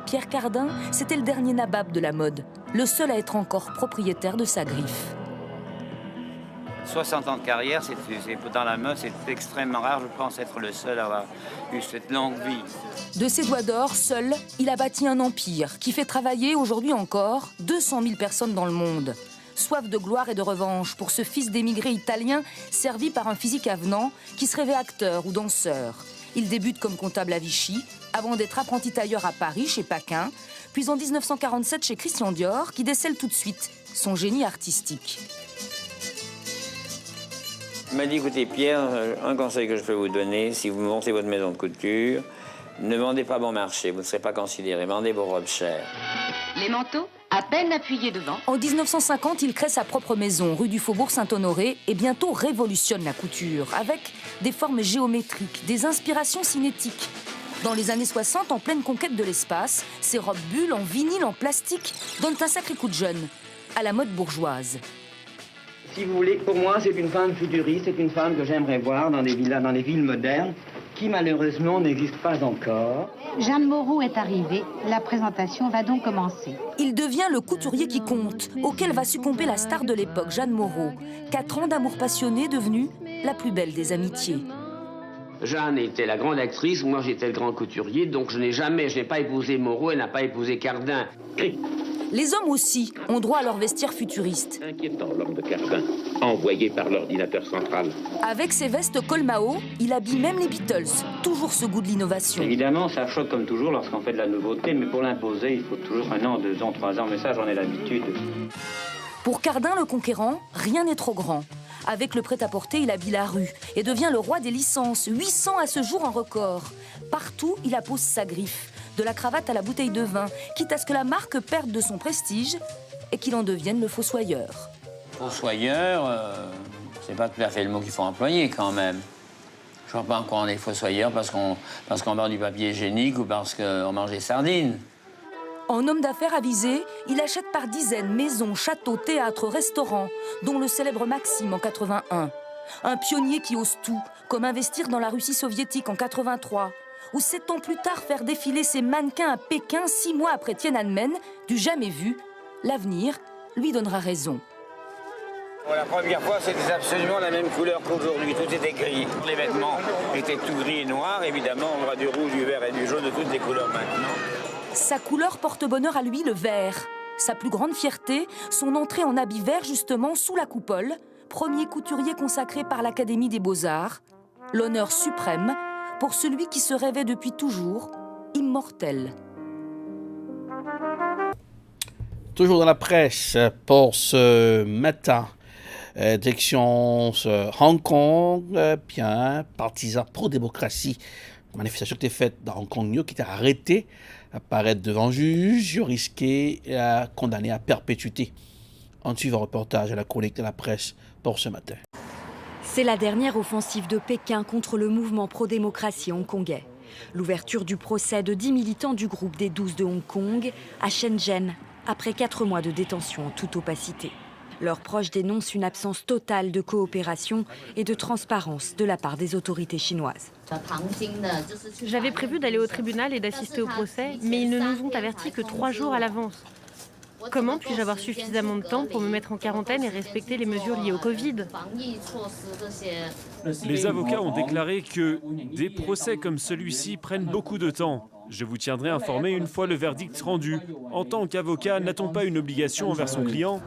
Pierre Cardin, c'était le dernier nabab de la mode, le seul à être encore propriétaire de sa griffe. 60 ans de carrière, c'est dans la mode, c'est extrêmement rare, je pense être le seul à avoir eu cette longue vie. De ses doigts d'or, seul, il a bâti un empire qui fait travailler aujourd'hui encore 200 000 personnes dans le monde. Soif de gloire et de revanche pour ce fils d'émigré italien servi par un physique avenant qui se rêvait acteur ou danseur. Il débute comme comptable à Vichy, avant d'être apprenti tailleur à Paris chez Paquin, puis en 1947 chez Christian Dior, qui décèle tout de suite son génie artistique. Il m'a dit, écoutez Pierre, un conseil que je peux vous donner, si vous montez votre maison de couture, ne vendez pas bon marché, vous ne serez pas considéré, vendez vos robes chères. Les manteaux, à peine appuyés devant. En 1950, il crée sa propre maison, rue du Faubourg Saint-Honoré, et bientôt révolutionne la couture, avec des formes géométriques, des inspirations cinétiques. Dans les années 60, en pleine conquête de l'espace, ces robes bulles en vinyle, en plastique, donnent un sacré coup de jeune, à la mode bourgeoise. Si vous voulez, pour moi, c'est une femme futuriste, c'est une femme que j'aimerais voir dans des villas, dans les villes modernes, qui malheureusement n'existent pas encore. Jeanne Moreau est arrivée, la présentation va donc commencer. Il devient le couturier qui compte, auquel va succomber la star de l'époque, Jeanne Moreau. 4 ans d'amour passionné, devenue la plus belle des amitiés. Jeanne était la grande actrice, moi j'étais le grand couturier, donc je n'ai pas épousé Moreau, elle n'a pas épousé Cardin. Les hommes aussi ont droit à leur vestiaire futuriste. Inquiétant, l'homme de Cardin, envoyé par l'ordinateur central. Avec ses vestes Colmao, il habille même les Beatles. Toujours ce goût de l'innovation. Évidemment, ça choque comme toujours lorsqu'on fait de la nouveauté, mais pour l'imposer, il faut toujours 1 an, 2 ans, 3 ans, mais ça, j'en ai l'habitude. Pour Cardin, le conquérant, rien n'est trop grand. Avec le prêt-à-porter, il habille la rue et devient le roi des licences. 800 à ce jour en record. Partout, il appose sa griffe, de la cravate à la bouteille de vin, quitte à ce que la marque perde de son prestige et qu'il en devienne le fossoyeur. Fossoyeur, c'est pas tout à fait le mot qu'il faut employer quand même. Je vois pas encore on est fossoyeur parce qu'on vend du papier hygiénique ou parce qu'on mange des sardines. En homme d'affaires avisé, il achète par dizaines maisons, châteaux, théâtres, restaurants, dont le célèbre Maxime en 81. Un pionnier qui ose tout, comme investir dans la Russie soviétique en 83, ou 7 ans plus tard faire défiler ses mannequins à Pékin 6 mois après Tiananmen, du jamais vu. L'avenir lui donnera raison. La première fois, c'était absolument la même couleur qu'aujourd'hui. Tout était gris. Les vêtements étaient tout gris et noirs. Évidemment, on voit du rouge, du vert et du jaune, de toutes les couleurs maintenant. Sa couleur porte bonheur à lui, le vert. Sa plus grande fierté, son entrée en habit vert justement sous la coupole, premier couturier consacré par l'Académie des Beaux-Arts. L'honneur suprême pour celui qui se rêvait depuis toujours immortel. Toujours dans la presse pour ce matin, direction Hong Kong, bien partisan pro-démocratie. Manifestation qui était faite dans Hong Kong, qui était arrêté, apparaître devant juge, risqué et condamné à perpétuité. En suivant un reportage à la chronique de la presse pour ce matin. C'est la dernière offensive de Pékin contre le mouvement pro-démocratie hongkongais. L'ouverture du procès de 10 militants du groupe des 12 de Hong Kong à Shenzhen, après 4 mois de détention en toute opacité. Leurs proches dénoncent une absence totale de coopération et de transparence de la part des autorités chinoises. J'avais prévu d'aller au tribunal et d'assister au procès, mais ils ne nous ont avertis que 3 jours à l'avance. Comment puis-je avoir suffisamment de temps pour me mettre en quarantaine et respecter les mesures liées au Covid ? Les avocats ont déclaré que des procès comme celui-ci prennent beaucoup de temps. Je vous tiendrai informé une fois le verdict rendu. En tant qu'avocat, n'a-t-on pas une obligation envers son client ?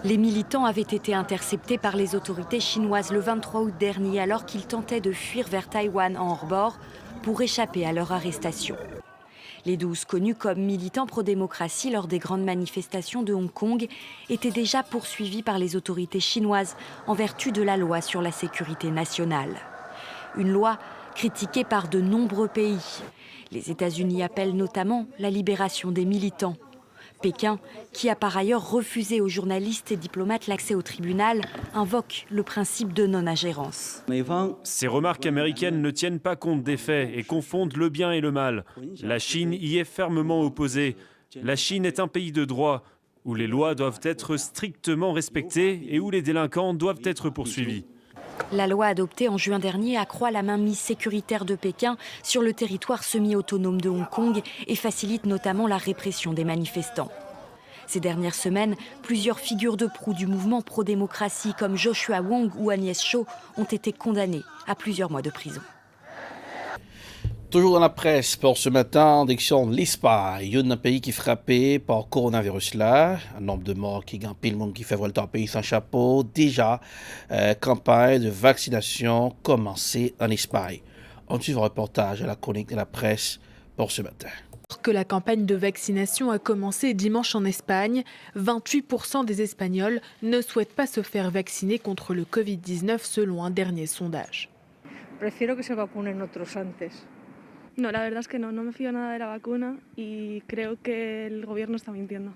Les militants avaient été interceptés par les autorités chinoises le 23 août dernier alors qu'ils tentaient de fuir vers Taïwan en hors-bord pour échapper à leur arrestation. Les 12, connus comme militants pro-démocratie lors des grandes manifestations de Hong Kong, étaient déjà poursuivis par les autorités chinoises en vertu de la loi sur la sécurité nationale. Une loi critiquée par de nombreux pays. Les États-Unis appellent notamment la libération des militants. Pékin, qui a par ailleurs refusé aux journalistes et diplomates l'accès au tribunal, invoque le principe de non-ingérence. Ces remarques américaines ne tiennent pas compte des faits et confondent le bien et le mal. La Chine y est fermement opposée. La Chine est un pays de droit, où les lois doivent être strictement respectées et où les délinquants doivent être poursuivis. La loi adoptée en juin dernier accroît la mainmise sécuritaire de Pékin sur le territoire semi-autonome de Hong Kong et facilite notamment la répression des manifestants. Ces dernières semaines, plusieurs figures de proue du mouvement pro-démocratie comme Joshua Wong ou Agnès Cho ont été condamnées à plusieurs mois de prison. Toujours dans la presse pour ce matin, direction l'Espagne, un pays qui est frappé par le coronavirus là, un nombre de morts qui gagne pile monde qui fait voler un pays sans chapeau. Déjà, campagne de vaccination commencée en Espagne. On suit un reportage à la chronique de la presse pour ce matin. Alors que la campagne de vaccination a commencé dimanche en Espagne, 28% des Espagnols ne souhaitent pas se faire vacciner contre le Covid-19 selon un dernier sondage. Prefiero que se vacunen otros antes. No, la verdad es que no me fío nada de la vacuna y creo que el gobierno está mintiendo.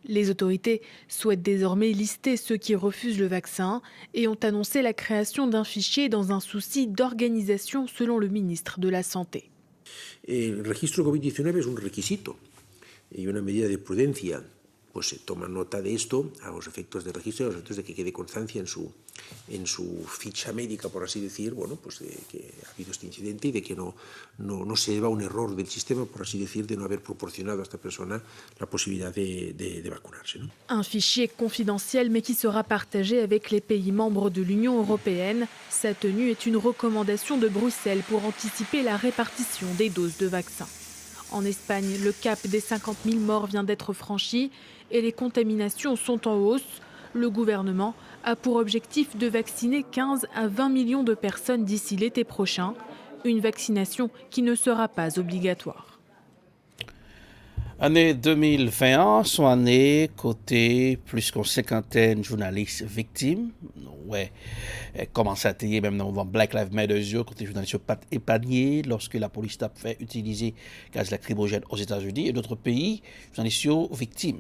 Les autorités souhaitent désormais lister ceux qui refusent le vaccin et ont annoncé la création d'un fichier dans un souci d'organisation selon le ministre de la Santé. El registro COVID-19 es un requisito y una medida de prudencia. Pues se toma nota de esto a los efectos del registro, a los efectos de que quede constancia en su ficha médica, por así decir, bueno, pues de que ha habido este incidente y de que no se deba a un error del sistema, por así decir, de no haber proporcionado a esta persona la posibilidad de vacunarse, ¿no? Un fichier confidentiel mais qui sera partagé avec les pays membres de l'Union européenne. Sa tenue est une recommandation de Bruxelles pour anticiper la répartition des doses de vaccins. En Espagne, le cap des 50 000 morts vient d'être franchi et les contaminations sont en hausse. Le gouvernement a pour objectif de vacciner 15 à 20 millions de personnes d'ici l'été prochain, une vaccination qui ne sera pas obligatoire. Année 2021, son année côté plus qu'une cinquantaine de journalistes victimes. Ouais, commence à tailler même dans le mouvement Black Lives Matter, côté les journalistes pas épargnés lorsque la police a fait utiliser gaz lacrymogène aux États-Unis et d'autres pays, journalistes victimes.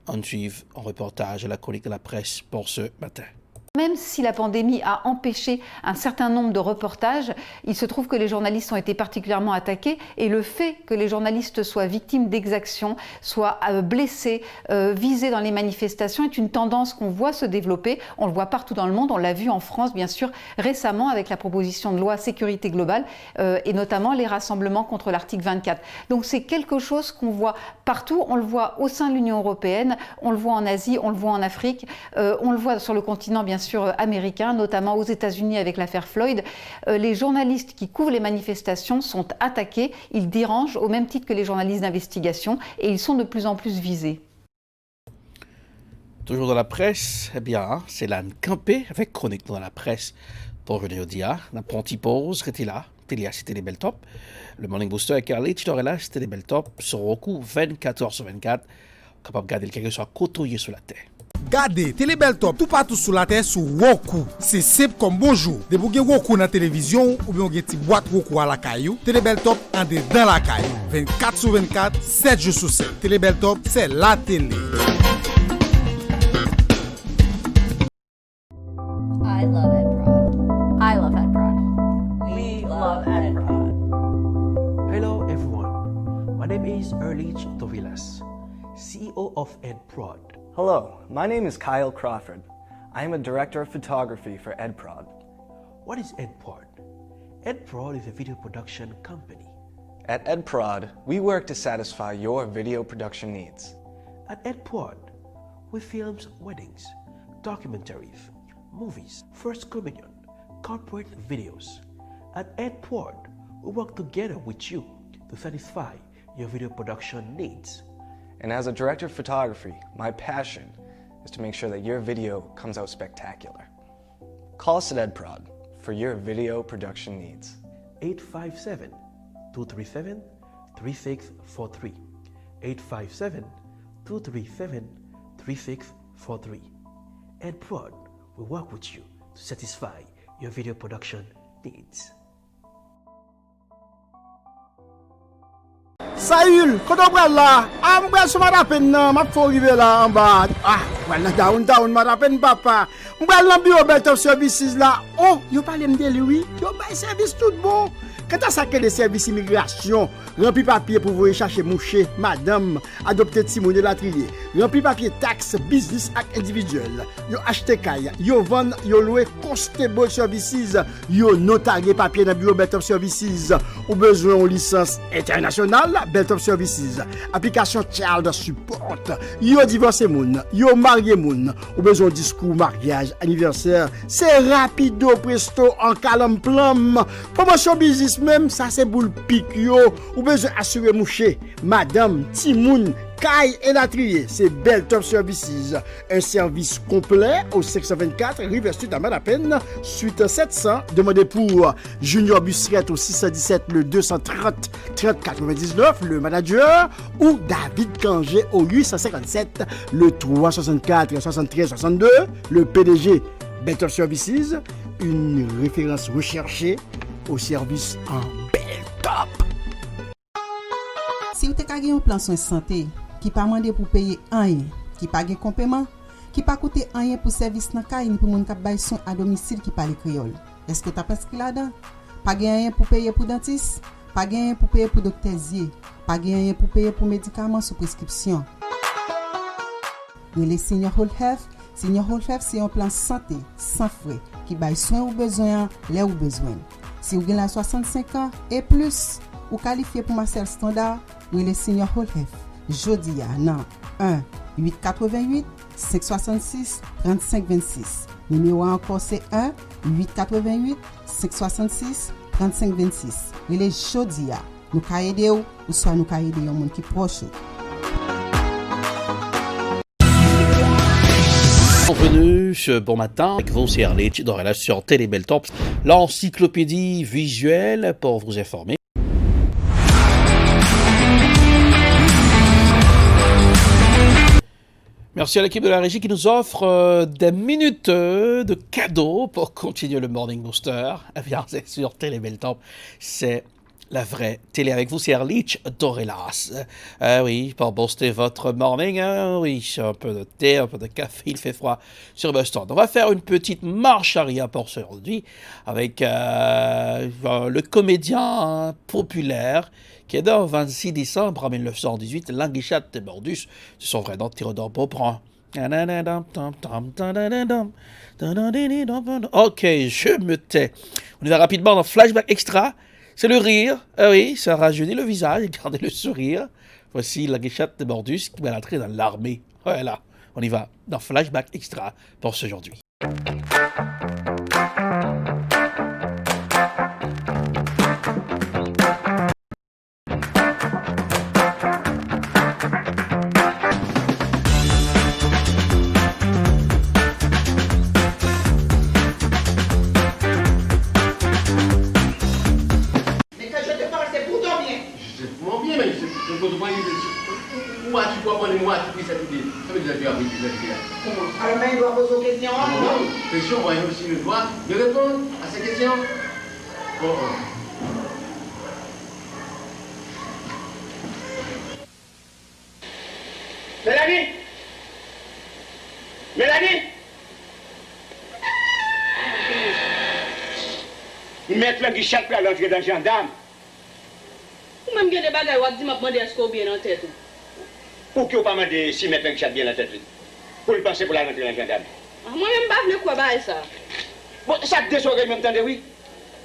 On suit un reportage à la chronique de la presse pour ce matin. Même si la pandémie a empêché un certain nombre de reportages, il se trouve que les journalistes ont été particulièrement attaqués et le fait que les journalistes soient victimes d'exactions, soient blessés, visés dans les manifestations est une tendance qu'on voit se développer. On le voit partout dans le monde, on l'a vu en France bien sûr récemment avec la proposition de loi sécurité globale et notamment les rassemblements contre l'article 24. Donc c'est quelque chose qu'on voit partout, on le voit au sein de l'Union européenne, on le voit en Asie, on le voit en Afrique, on le voit sur le continent bien sûr américain, notamment aux États-Unis avec l'affaire Floyd. Les journalistes qui couvrent les manifestations sont attaqués, ils dérangent au même titre que les journalistes d'investigation et ils sont de plus en plus visés. Toujours dans la presse, eh bien, c'est l'Anne Campé avec chronique dans la presse pour René Odia. La petite pause, c'était là, c'était les belles tops. Le Morning Booster avec Carlich, là, c'était les belles tops sur Roku 24h/24, capable de garder quelque soit côtoyé sur la terre. Gardez Télébel Top tout partout sur la terre sur Roku. C'est simple comme bonjour. De vous avez Roku dans la télévision ou bien vous avez une petite boîte Roku à la caillou. Télébel Top en dans la caillou. 24/24, 7 jours sur 7. Télébel Top, c'est la télé. I love Ed Prod. I love Ed Prod. We love Ed Prod. Hello everyone. My name is Erlich Tovilas, CEO of Ed Prod. Hello, my name is Kyle Crawford. I am a director of photography for EdProd. What is EdProd? EdProd is a video production company. At EdProd, we work to satisfy your video production needs. At EdProd, we film weddings, documentaries, movies, first communion, corporate videos. At EdProd, we work together with you to satisfy your video production needs. And as a director of photography, my passion is to make sure that your video comes out spectacular. Call us at EdProd for your video production needs. 857-237-3643. 857-237-3643. EdProd will work with you to satisfy your video production needs. Saül, quand on prend là, on prend ce matin non, m'a faut arriver là en bas. Voilà down m'a peine papa. On prend dans bureau Belt of Services là. Oh, yo parle me de lui. Yo bay service tout bon. Quand ça que des services immigration, rempli papier pour vous chercher moucher, madame, adopter Timon de la trier. Rempli papier taxe, business ak individuel. Yo acheter kaya, yo vend, yo louer constable services, yo notarier papier dans bureau Belt of Services. Ou besoin en licence internationale, Belt of Services. Application child support. Yo divorcé moun, yo marié moun. Ou besoin discours mariage, anniversaire, c'est rapido presto en calme plum. Promotion business même ça c'est boule pic yo ou besoin assurer moucher madame Timoun Kai et la trier, c'est Belt of Services, un service complet au 624 River Street à Madapen, suite 700, demandez pour Junior Bussiette au 617 le 230 3099, le manager, ou David Kangé au 857 le 364 73 62, le PDG Belt of Services, une référence recherchée au service en Belt Top. Si vous avez un plan de santé qui pas mandé pour payer rien, qui pas de complément, qui pas coûter rien pour service dans caille ni pour moun k'ap bay son à domicile qui parle créole. Est-ce que tu as pensé là-dedans? Pas rien pour payer pour dentiste, pas rien pour payer pour docteur Zier, pas rien pour payer pour médicaments sous prescription. Les Senior Whole Health, Senior Whole Health c'est un plan santé sans frais qui baille soin ou besoin là où besoin. Si vous avez la 65 ans et plus, ou qualifié pour Marcel Standard, ou les Senior Whole Health. Jodi à nan 1 888 566 35 26. Numéro encore c'est 1 888 566 35 26. Et les jodi à nous ka aider ou soit nous ka aider un monde qui proche. Bienvenue ce bon matin avec vous, c'est Erlich Dorela sur Télébel Top, l'encyclopédie visuelle pour vous informer. Merci à l'équipe de la régie qui nous offre des minutes de cadeaux pour continuer le Morning Booster. Eh bien, c'est sur Télé Belletop. C'est la vraie télé avec vous, c'est Erlich Dorelas. Oui, pour booster votre morning, oui, un peu de thé, un peu de café, il fait froid sur Boston. On va faire une petite marche arrière pour aujourd'hui avec le comédien populaire qui est né le 26 décembre 1918, Languichat de Bordus, c'est son vrai nom, Théodore Beauprand. Ok, je me tais. On y va rapidement dans Flashback Extra. C'est le rire, oui, ça rajeunit le visage et gardez le sourire. Voici Languichat de Bordus qui va entrer dans l'armée. Voilà, on y va dans Flashback Extra pour ce aujourd'hui. Moi, tu dois prendre moi, tu pris cette idée. Ça veut dire que tu as pris cette idée. Alors, mais il doit poser aux questions. Non, question, moi, il aussi le droit de répondre à ces questions. Bon. Mélanie! Mélanie! Mettre le guichet pour l'entrée dans le gendarme. Ou même des bagages, on dit, m'a demandé est-ce qu'on bien en tête. Pour que vous ne pas si mettre un guichet bien en tête. Pour le penser pour la rentrer dans le gendarme. Moi-même, je ne sais pas ça. Bon, ça te oreilles même temps, oui.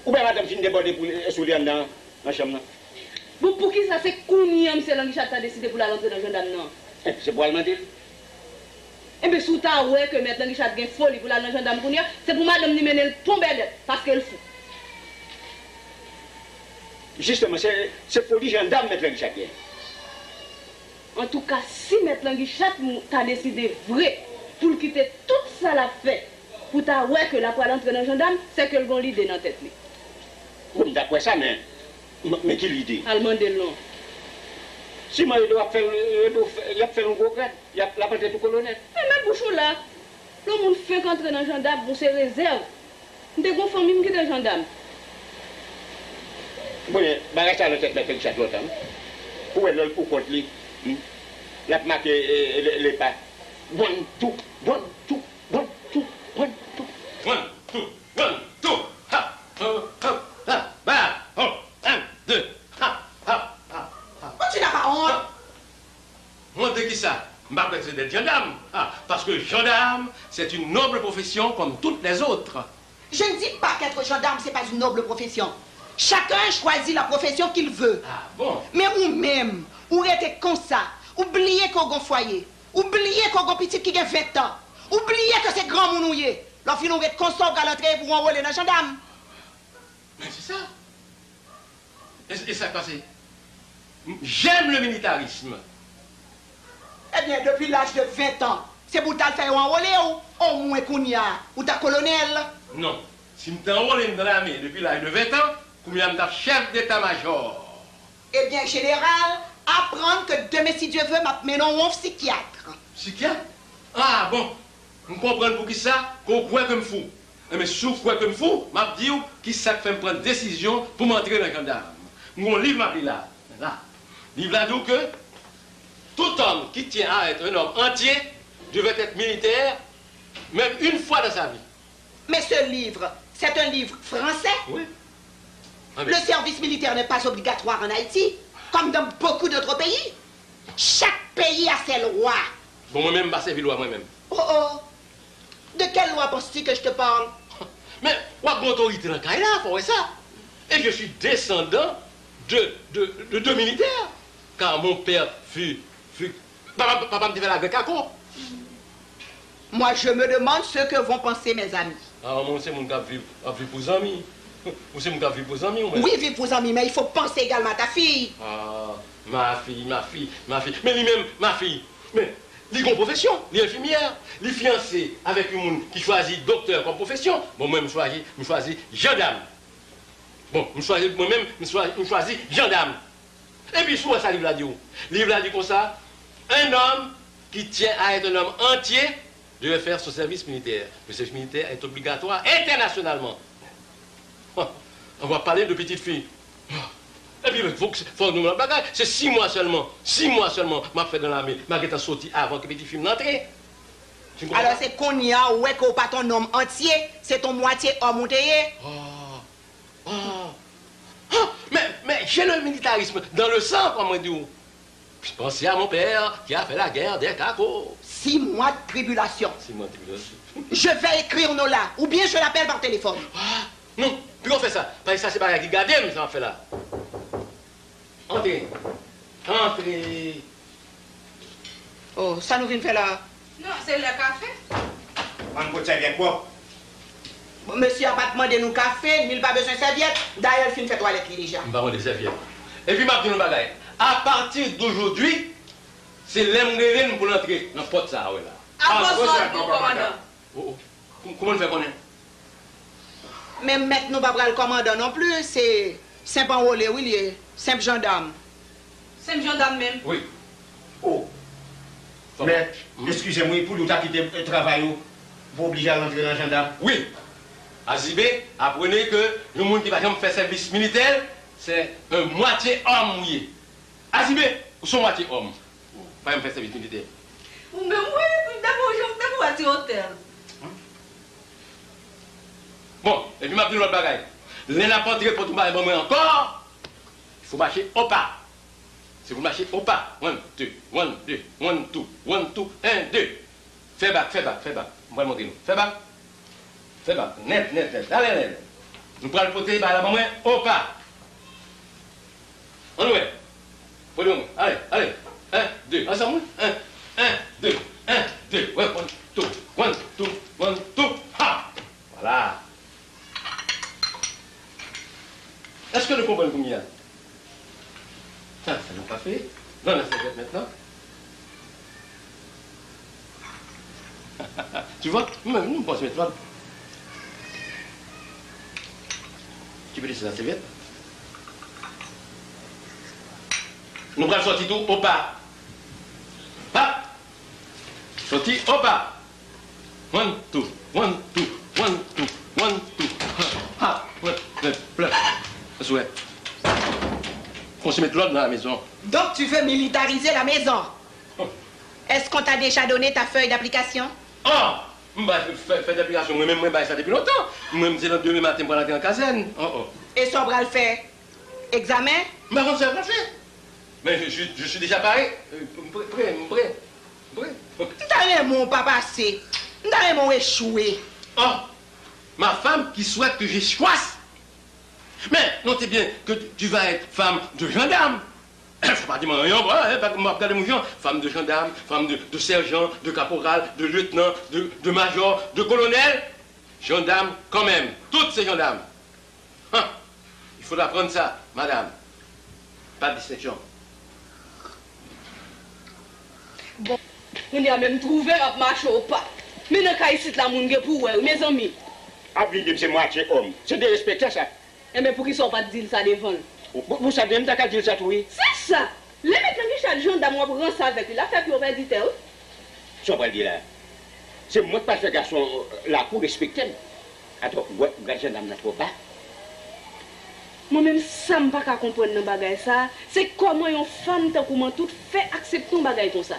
Ou bien madame finit débordée pour soulever dans la chambre. Bon, pour qui ça, c'est combien c'est l'anguichat a décidé pour la rentrer dans le gendarme, non? C'est pour le mentir. Eh bien, sous ta ouais que mettre l'anguichat a folie pour la rentrer dans le gendarme, c'est pour madame ni mener tomber parce qu'elle fout. Justement, c'est folie gendarme mettre l'anguichat bien. En tout cas, si mettre l'anguichat t'a décidé vrai pour quitter tout ça la fait, pour ta ouais que la poêle entre dans le gendarme, c'est que le bon l'idée dans la tête. Oui, d'après ça, mais qui l'idée? Allemand de long. Si moi, il doit faire un gros grade, il a la portée tout colonel. Mais bouchou là, le monde fait qu'entrer dans le gendarme pour ses réserves. Des gros familles qui sont dans le gendarme. Bon, reste à la tête de chaque l'autre. Où est le coup contre lui? La marque les pas. Bon tout, bon tout, bon tout, bon tout. One, two, ha, ha, voilà, 1, 2, ha, ha, ha. Tu n'as pas honte? Honte de qui ça? Ma c'est d'être gendarme. Parce que gendarme, c'est une noble profession comme toutes les autres. Je ne dis pas qu'être gendarme, c'est pas une noble profession. Chacun choisit la profession qu'il veut. Ah bon? Mais ou même, ou était comme ça, oubliez qu'on a un foyer, oubliez qu'on a un petit qui a 20 ans, oubliez que c'est grand mounouillé. L'on finit de consort à l'entrée pour enrôler dans le gendarme. Mais c'est ça. Et ça, quoi c'est? J'aime le militarisme. Eh bien, depuis l'âge de 20 ans, c'est pour t'as fait enrôler ou au moins qu'on y a, ou t'as colonel? Non. Si je t'enrôle dans l'armée depuis l'âge de 20 ans, combien de chef d'état-major? Eh bien, général, apprendre que demain, si Dieu veut, m'amener un psychiatre. Psychiatre? Ah bon, vous comprenez pour qui ça? Qu'on croit comme fou. Mais si vous croyez comme fou, je dis qui ça fait me prendre décision pour m'entrer dans le gendarme. Mon livre m'a pris là. Là. Livre là dit que tout homme qui tient à être un homme entier devait être militaire, même une fois dans sa vie. Mais ce livre, c'est un livre français? Oui. Le service militaire n'est pas obligatoire en Haïti, comme dans beaucoup d'autres pays. Chaque pays a ses lois. Bon, moi-même, je servi loi moi-même. Oh oh. De quelle loi penses-tu que je te parle? Mais, moi, j'ai autorité dans le cas là, pour ça. Et je suis descendant de militaires. Car mon père fut papa me dit la grecque à quoi? Moi, je me demande ce que vont penser mes amis. Ah, moi, c'est mon gars vivre pour les amis. Ou c'est mon gars vivre pour les amis? Oui, vivre pour les amis, mais il faut penser également à ta fille. Ah, ma fille. Mais lui-même, ma fille. Mais, il a une profession, il est infirmière. Il est fiancé avec un monde qui choisit docteur comme profession. Bon, moi, je choisis gendarme. Bon, moi-même, je choisis gendarme. Et puis, souvent, ça, livre là dit comme ça. Un homme qui tient à être un homme entier devait faire son service militaire. Le service militaire est obligatoire internationalement. On va parler de petites filles. Et puis, il faut nous la bagarre. C'est 6 mois seulement. 6 mois seulement, m'a fait dans l'armée. M'a été sorti avant que petit film n'entre. Alors, c'est qu'on y a, ouais, qu'on pas ton homme entier, c'est ton moitié homme ou Mais j'ai le militarisme dans le sang, comme on dit. Puis pensez à mon père qui a fait la guerre des cacos. 6 mois de tribulation. 6 mois de tribulation. Je vais écrire nos là, ou bien je l'appelle par téléphone. Non, puis on fait ça. Parce que ça, c'est pas qui garde, ça en fait là. Entrez. Entrez. Oh, ça nous vient faire là. Non, c'est le café. On peut servir quoi? Monsieur a pas demandé nous café, il n'a pas besoin de serviette. D'ailleurs, il fait toilette déjà. Je vais des serviettes. Et puis, je vais vous dire à partir d'aujourd'hui, c'est l'aimerie pour l'entrée dans le pot ça, ouais, là. À cause de commandant. Comment on fait connaître? Même maintenant, nous ne pas le commandant non plus, c'est simple enrôlé, oui, il est simple gendarme. Simple gendarme même? Oui. Oh. Mais, excusez-moi, pour nous quitter le travail, vous obligez à rentrer dans le gendarme? Oui. Azibé, apprenez que le monde qui va faire service militaire, c'est un moitié homme mouillé. Azibé, vous êtes moitié homme. Pas faire service militaire. Mais oui, d'abord, je vais à l'hôtel. Bon, et puis je vais dire l'autre bagaille. L'un n'a pas entré pour tout le monde encore. Il faut marcher au pas. Si vous marchez au pas. 1, 2, 1, 2, 1, 2, 1, 2, 1, 2. Fais back, fais back, fais back. On va le montrer nous. Fais back. Fais back. Net, net, net. Allez, allez. Nous prenons le poté par la main au pas. On ouvre. Allez, allez. 1, 2. Ensemble. 1, 2, 1, 2. Ouais, 1, 2, 1, 2, 1, 2. Ha! Voilà. Est-ce que nous comprenons combien? Ça n'a pas fait. Dans la serviette maintenant. Tu vois, nous pensons mettre. Tu peux laisser la serviette. Nous allons sortir tout au pas. Pas. Sortir au pas. 1, 2, 1, 2, 1, 2, 1, 2. Ha! Plein. Ouais. On se met l'ordre dans la maison. Donc tu veux militariser la maison? Est-ce qu'on t'a déjà donné ta feuille d'application? Oh! Feuille d'application, moi-même, ça depuis longtemps. Moi-même, c'est le demain matin pour aller en caserne. Oh. Et ça va le faire? Examen? Mais on s'est pas fait. Mais je suis déjà paré. Prêt. T'as mon papa, c'est. T'as mon échoué. Oh! Ma femme qui souhaite que j'échoisse. Mais notez bien que tu vas être femme de gendarme. Il ne faut pas dire rien, femme de gendarme, femme de sergent, de caporal, de lieutenant, de major, de colonel. Gendarme quand même, toutes ces gendarmes. Il faut apprendre ça, madame. Pas de distinction. Bon, on y a même trouvé un marché au pas. Mais dans le cas ici, la monde pour mes amis. Ah oui, c'est moitié homme. C'est de respecter ça. Et mais pour qu'ils ne soient pas dire ça devant. Vous savez même qu'à dire ça, oui? C'est ça. Les mecs qui chaque gendarme pour rendre ça avec lui, la fait pour faire dire ça. Ça va dire là. C'est moi qui passe le garçon là pour respecter. Attends, vous regardez gendarme là, pas? Moi-même, ça ne peux pas comprendre dans bagage ça. C'est comment une femme, tant comment tout fait accepter un bagage comme ça.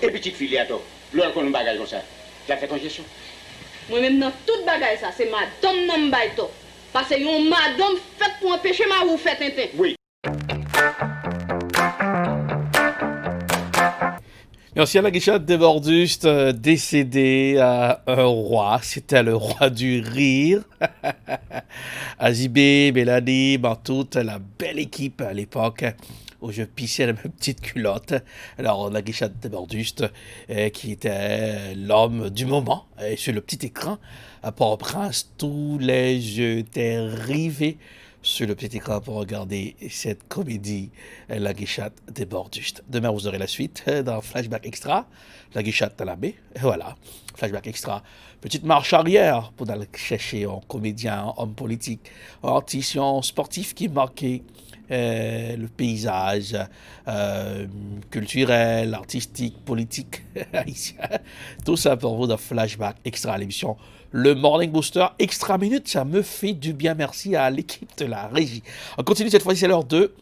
Et petite fille, attends, là, qu'on a un bagage comme ça. Tu as fait ton gestion? Moi-même, dans tout bagage ça, c'est madame non baito. Parce que yon madame fait pour empêcher ma ou fait tintin. Oui. Merci à la Guichette de Borduste, décédé à un roi. C'était le roi du rire. Azibé, Mélanie, toute la belle équipe à l'époque où je pissais dans ma petite culotte. Alors, la Guichette de Borduste, qui était l'homme du moment, sur le petit écran, à Port-au-Prince, tous les yeux étaient rivés sur le petit écran pour regarder cette comédie, La Guichette des Borduste. Demain, vous aurez la suite dans Flashback Extra, La Guichette à la baie. Et voilà, Flashback Extra. Petite marche arrière pour aller chercher un comédien, un homme politique, un artiste, un sportif qui marquait le paysage culturel, artistique, politique haïtien. Tout ça pour vous dans Flashback Extra, l'émission Le Morning Booster Extra Minute. Ça me fait du bien. Merci à l'équipe de la régie. On continue cette fois-ci, c'est l'heure 2.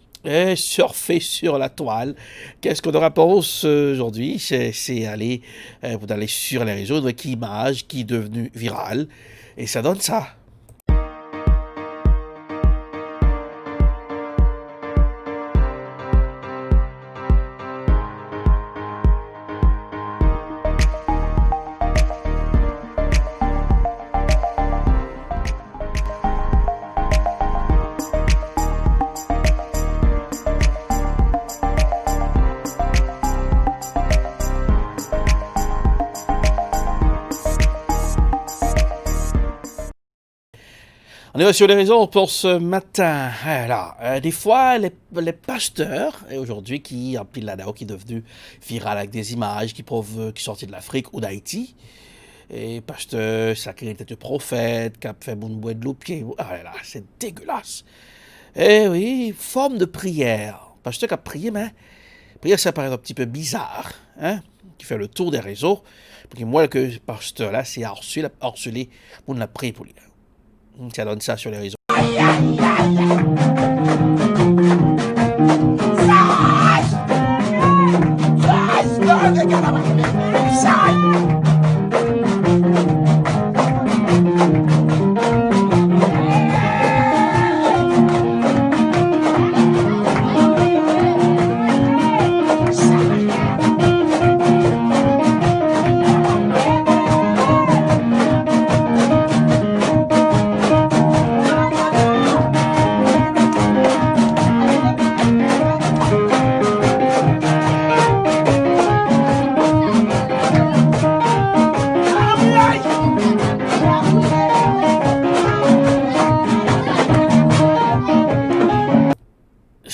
Surfer sur la toile. Qu'est-ce qu'on aura pour vous aujourd'hui? C'est aller, vous allez sur les réseaux, une image qui est devenue virale. Et ça donne ça. On est sur les réseaux pour ce matin. Alors, des fois, les pasteurs, et aujourd'hui, qui empilent la DAO, qui est devenu viral avec des images qui sortent de l'Afrique ou d'Haïti. Et pasteur, sacré tête de prophète, qui a fait mon bois de l'eau pied. Ah là, c'est dégueulasse. Eh oui, forme de prière. Pasteur qui a prié, mais prière, ça paraît un petit peu bizarre, hein, qui fait le tour des réseaux. Parce que moi, que pasteur-là, c'est harcelé, on l'a prié pour lui. Ça donne ça sur les réseaux.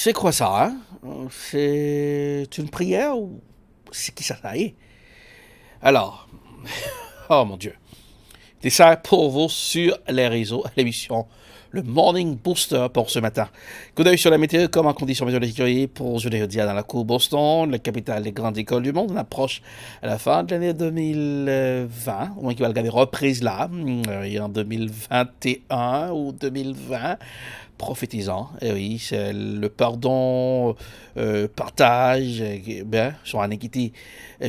C'est quoi ça, hein? C'est une prière ou c'est qui ça y est? Alors, oh mon Dieu. C'est ça pour vous sur les réseaux, l'émission Le Morning Booster pour ce matin. Coup d'œil sur la météo, comme en conditions météorologiques pour aujourd'hui dans la cour Boston, la capitale des grandes écoles du monde. On approche à la fin de l'année 2020, au moins qu'il va regarder reprise là, en 2021 ou 2020. Prophétisant, et oui, c'est le pardon, partage, sur un équité,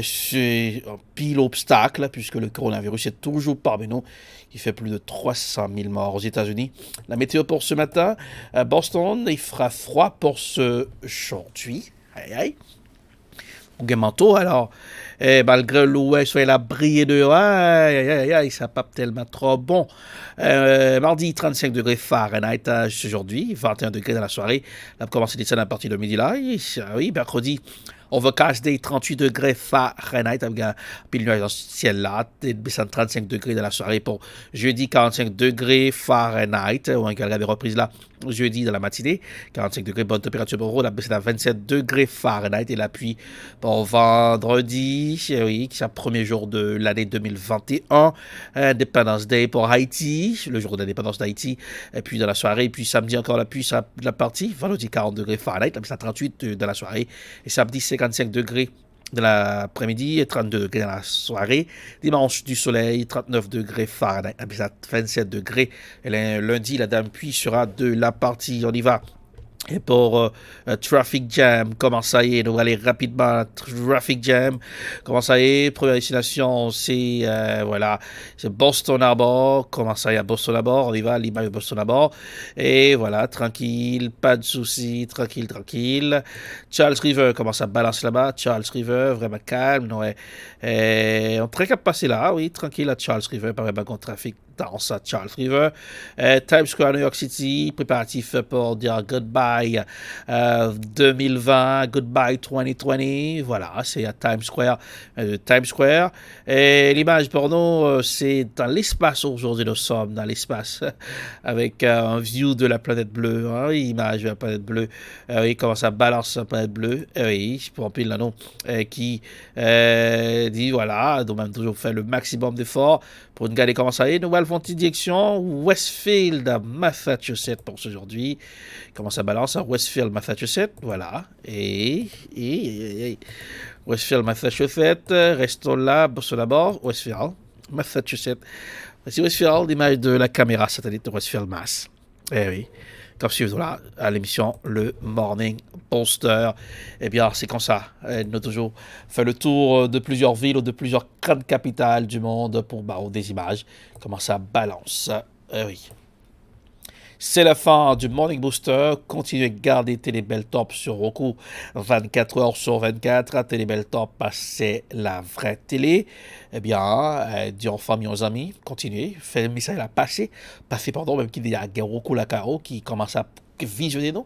c'est un pile obstacle, puisque le coronavirus est toujours parmi nous. Il fait plus de 300 000 morts aux États-Unis. La météo pour ce matin, à Boston, il fera froid pour ce aujourd'hui. Aïe aïe. Ou manteau, alors, malgré l'ouest, il a brillé dehors, aïe, ça pas tellement trop bon. Mardi, 35 degrés Fahrenheit aujourd'hui, 21 degrés dans la soirée. On a commencé des scènes à partir de midi là. Oui, mercredi, overcast day, 38 degrés Fahrenheit, avec un pile nuage dans le ciel là, 35 degrés dans la soirée pour jeudi, 45 degrés Fahrenheit, on va regarder des reprises là, jeudi dans la matinée, 45 degrés, bonne température pour vous, la baisse est à 27 degrés Fahrenheit, et la pluie pour vendredi, oui, qui est le premier jour de l'année 2021, Independence Day pour Haïti, le jour de l'indépendance d'Haïti, et puis dans la soirée, et puis samedi encore la pluie sur la partie, vendredi 40 degrés Fahrenheit, la baisse à 38 dans la soirée, et samedi 55 degrés de l'après-midi et 32 degrés dans la soirée. Dimanche, du soleil, 39 degrés Fahrenheit, 27 degrés. Et lundi, la dame pluie sera de la partie. On y va. Et pour Traffic Jam, comment ça y est? On va aller rapidement. Traffic Jam, comment ça y est? Première destination, c'est voilà, c'est Boston Harbor. Comment ça y est à Boston Harbor? On y va, l'image de Boston Harbor. Et voilà, tranquille, pas de soucis, tranquille. Charles River, comment ça balance là-bas? Charles River, vraiment calme. Ouais. Et on est très capable de passer là, oui, tranquille à Charles River, pas vraiment de trafic dans ça, Charles River. Times Square, New York City, préparatif pour dire goodbye 2020, goodbye 2020. Voilà, c'est à Times Square. Et l'image pour nous, c'est dans l'espace aujourd'hui, nous sommes dans l'espace avec un view de la planète bleue. Hein, image de la planète bleue. Oui, comment ça balance la planète bleue. Oui, pour un pile là, non, qui dit voilà, donc même toujours fait le maximum d'efforts Pour regarder comment ça est, nous allons faire une direction Westfield, Massachusetts pour aujourd'hui. Comment ça balance à Westfield, Massachusetts, voilà. Et Westfield, Massachusetts, restons là, sur d'abord, Westfield, Massachusetts. Voici Westfield, l'image de la caméra satellite de Westfield, Mass. Eh oui. Comme suivre là, à l'émission Le Morning Booster. Eh bien, c'est comme ça. Nous avons toujours fait le tour de plusieurs villes ou de plusieurs grandes capitales du monde pour des images. Comment ça balance. Eh oui. C'est la fin du Morning Booster. Continuez à garder Télébeltop sur Roku 24 heures sur 24. Télébeltop, c'est la vraie télé. Eh bien, dis en famille, aux amis, continuez. Faites le message à passer. Passez, pardon, même qu'il y a Roku la Caro qui commence à visionner nous.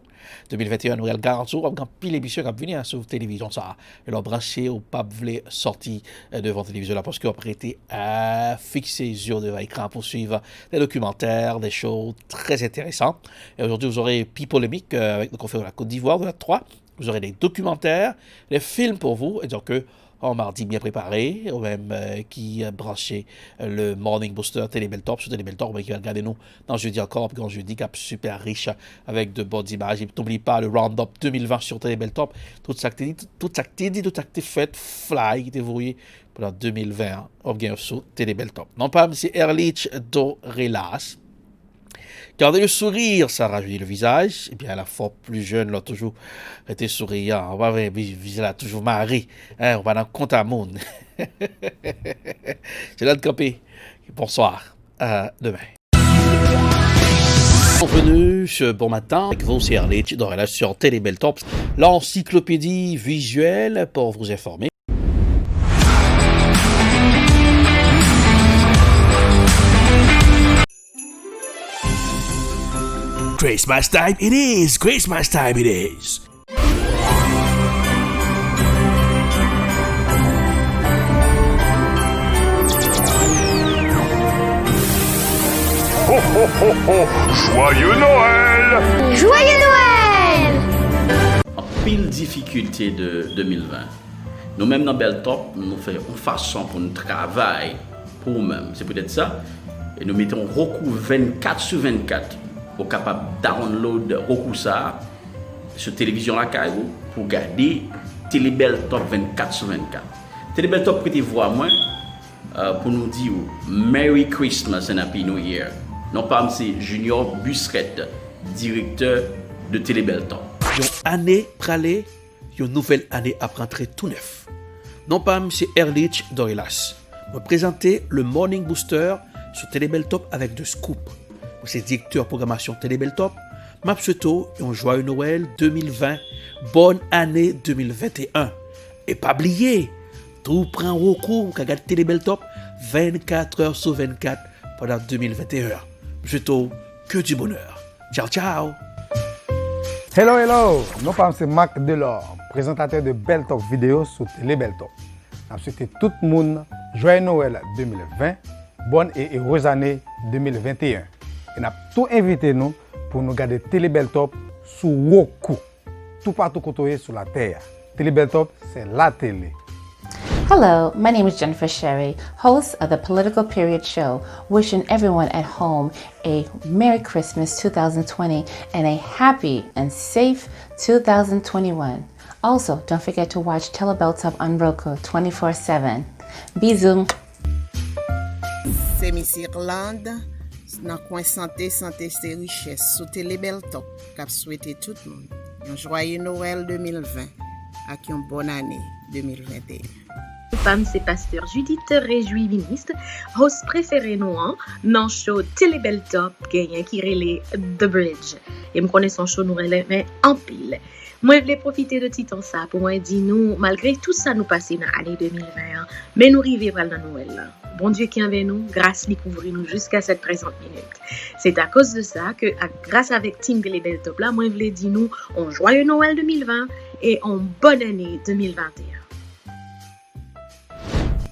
2021, nous allons garantir, on va pile l'émission qui va venir sur la télévision. Ça, et leur brancher ou pas voulez sortir devant la télévision là parce qu'on a prêté à fixer les yeux devant l'écran pour suivre des documentaires, des shows très intéressants. Et aujourd'hui, vous aurez Polémique avec le confrère de la Côte d'Ivoire, de la 3. Vous aurez des documentaires, des films pour vous. Et donc, en mardi bien préparé, ou même qui branchait le Morning Booster Télébeltop sur Télébeltop, qui va regarder nous dans jeudi encore, puis quand jeudi cap super riche avec de bonnes images. Et n'oublie pas le Roundup 2020 sur Télébeltop, toute sa activité faite fly qui est vouée pour 2020 sur Télébeltop. Non pas M. Erlich Dorelas. Gardez le sourire, ça rajeunit le visage. Et bien, à la fois plus jeune, là, toujours été souriant. On va voir, là, toujours marré. Hein, on va dans compte à monde. C'est là de camper. Bonsoir. À demain. Bienvenue ce bon matin avec vous, c'est Erlich Dorelas sur Télébeltop, l'encyclopédie visuelle pour vous informer. Christmas time it is! Christmas time it is! Ho ho ho ho! Joyeux Noël! Joyeux Noël! En pile difficulté de 2020. Nous-mêmes dans Beltop, nous faisons une façon pour nous travailler pour nous-mêmes. C'est peut-être ça. Et nous mettons Roku 24 sur 24. Au capable download Roku ça sur télévision la caillou pour regarder Télébeltop 24 sur 24. Télébeltop prêtez voir moi pour nous dire Merry Christmas and Happy New Year. Non pas c'est Junior Busquet, directeur de Télébeltop. Une année pralée, une nouvelle année à rentrer tout neuf. Non pas M. Erlich Dorelas. Me présenter le Morning Booster sur Télébeltop avec de scoops. C'est directeur programmation Télébeltop. Mapsuto, un joyeux Noël 2020. Bonne année 2021. Et pas oublier, tout prend Roku, regarde Télébeltop 24 heures sur 24 pendant 2021. Mapsuto, que du bonheur. Ciao, ciao. Hello, hello. Nous c'est Marc Delors, présentateur de Beltop vidéo sur Télébeltop. Nous souhaitons tout le monde joyeux Noël 2020. Bonne et heureuse année 2021. Et nous avons tout invité nous pour nous garder Télébeltop sur Roku. Tout partout côté sur la terre. Télébeltop, c'est la télé. Hello, my name is Jennifer Sherry, host of the Political Period Show, wishing everyone at home a Merry Christmas 2020 and a happy and safe 2021. Also, don't forget to watch Télébeltop on Roku 24/7. Bisous. C'est Miss Irlande. Dans le coin santé, c'est richesse. Sous Télébeltop, cap souhaiter tout le monde un joyeux Noël 2020 et une bonne année 2021. Femme, c'est Pasteur Judith Réjoui Ministre, host préféré nous dans le show Télébeltop qui relève The Bridge. Et me connais son show nous relève en pile. Moi, je voulais profiter de Titan ça pour moi dire nous, malgré tout ça nous passé dans l'année 2020, mais nous arrivons dans Noël. Bon Dieu qui est avec nous, grâce lui couvre nous jusqu'à cette présente minute. C'est à cause de ça que, grâce avec Team Télébeltop là, moi je voulais dire nous, un joyeux Noël 2020 et une bonne année 2021.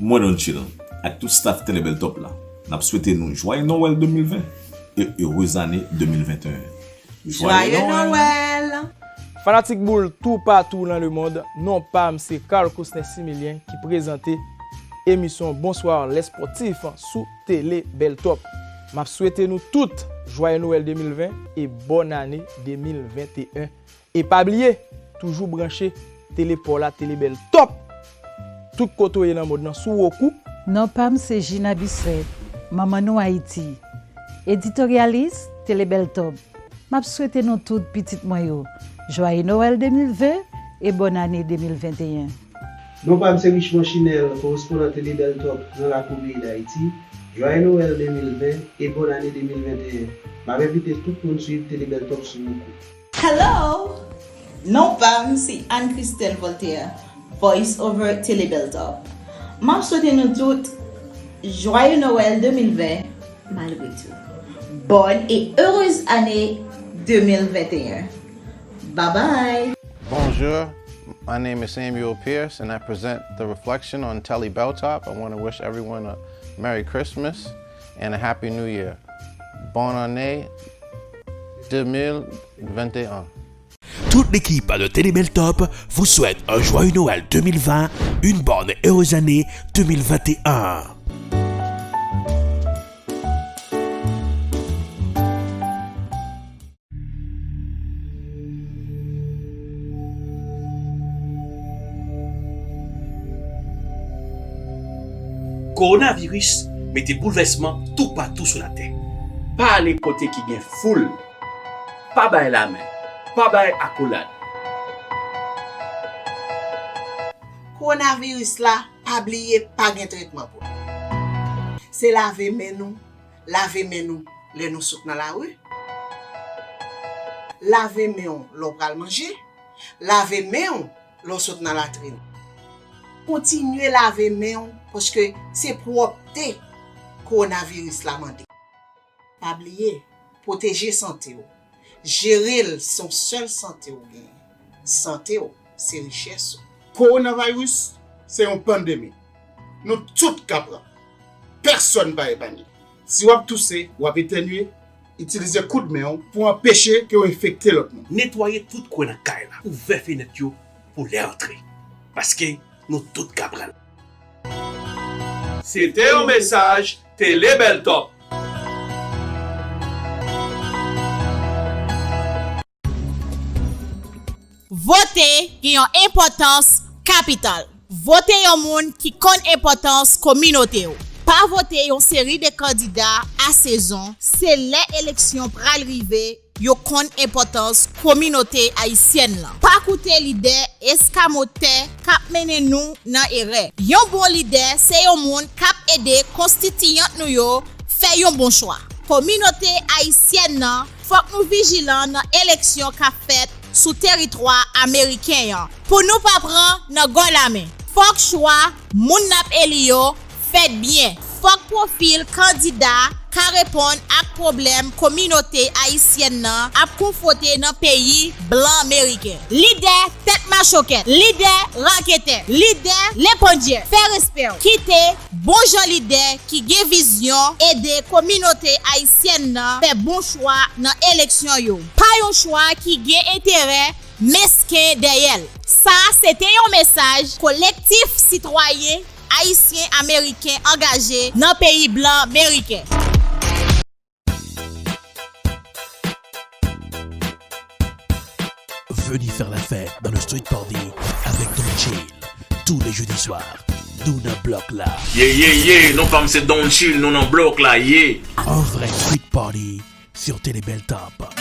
Moi, non, Chilan, avec tout staff Télébeltop là, nous souhaitons nous joyeux Noël 2020 et heureuse année 2021. Joyeux Noël! Fanatique boule tout partout dans le monde, non pas c'est Carl Cosnet Similien qui présentait émission Bonsoir les sportifs sous Télé Bel Top. M'a souhaité nous toutes joyeux Noël 2020 et bonne année 2021. Et pas oublier, toujours branché Télé Paula, Télé Bel Top. Tout côté est dans mode dans sous coup. Non pam c'est Gina Bisset, Maman nou Haïti. Éditorialiste Télé Bel Top. M'a souhaité nous toutes petites moyo joyeux Noël 2020 et bonne année 2021. Non pam c'est Richemont Chinel, correspondant Télé Bel Top dans la commune d'Haïti. Joyeux Noël 2020 et bonne année 2021. M'a invité tout le monde suivre Télé Bel Top sur mon coup. Hello! Non pam, c'est Anne-Christelle Voltaire, voice over Télé Bel Top. M'a souhaité nous toutes joyeux Noël 2020 malgré tout. Bonne et heureuse année 2021. Bye bye! Bonjour, my name is Samuel Pierce and I present The Reflection on Télé Bel Top. I want to wish everyone a Merry Christmas and a Happy New Year. Bonne année 2021. Toute l'équipe de Télé Bel Top vous souhaite un joyeux Noël 2020, une bonne et heureuse année 2021. Coronavirus met des bouleversements tout partout sur la terre. Pas les côtés qui gagnent foule, pas bailler la main, pas bailler accolade. Coronavirus là, pas oublier pas de traitement pour. C'est laver main nous, les nous soute dans la rue. Laver main l'on pral manger, laver main l'on soute dans la latrine. Continuez laver main parce que c'est propreté coronavirus la mandé. Pas oublier, protéger santé ou. Gérer son seul santé ou bien. Santé ou, c'est richesse. Coronavirus, c'est une pandémie. Nous tous capables. Personne ne va épargner. Si vous avez toussé ou avez éternué, utilisez un coup de main pour empêcher que vous infectez l'autre monde. Nettoyez tout coin dans caille là, ouvrez fenêtre pour les entrer. Parce que nous tous capables. C'était un message Télé Bel Top. Voter qui a une importance capitale. Voter un monde qui connaît importance communauté. Pas voter une série de candidats à saison, c'est l'élection pour arriver. Yo kon importance communauté haïtienne là. Pas coûter leader escamoté k'ap mène nous nan erreur. Yon bon leader c'est yon moun k'ap aider constituant nou yo fait yon bon choix. Communauté haïtienne nan faut nous vigilant dans élection qu'a fait sous territoire américain pour nous pas prendre nan gon la main. Faut choix moun nap elio fait bien. Faut profil candidat ka répondre à problème communauté haïtienne nan a confronté dans pays blanc américain. Leader tête machoquette, leader raquette, leader l'épondier, fait respect, quitter bon genre leader qui gen vision aider communauté haïtienne nan fait bon choix dans élection yo. Pas un choix qui gen intérêt mesquin derrière. Ça c'était un message collectif citoyen haïtien américain engagé dans pays blanc américain. Venez faire la fête dans le street party avec Don Chill tous les jeudis soirs. Nous dans bloc là. Yeah, non pas c'est Don Chill, nous dans bloc là, yeah. Un vrai street party sur Télé Bel Top.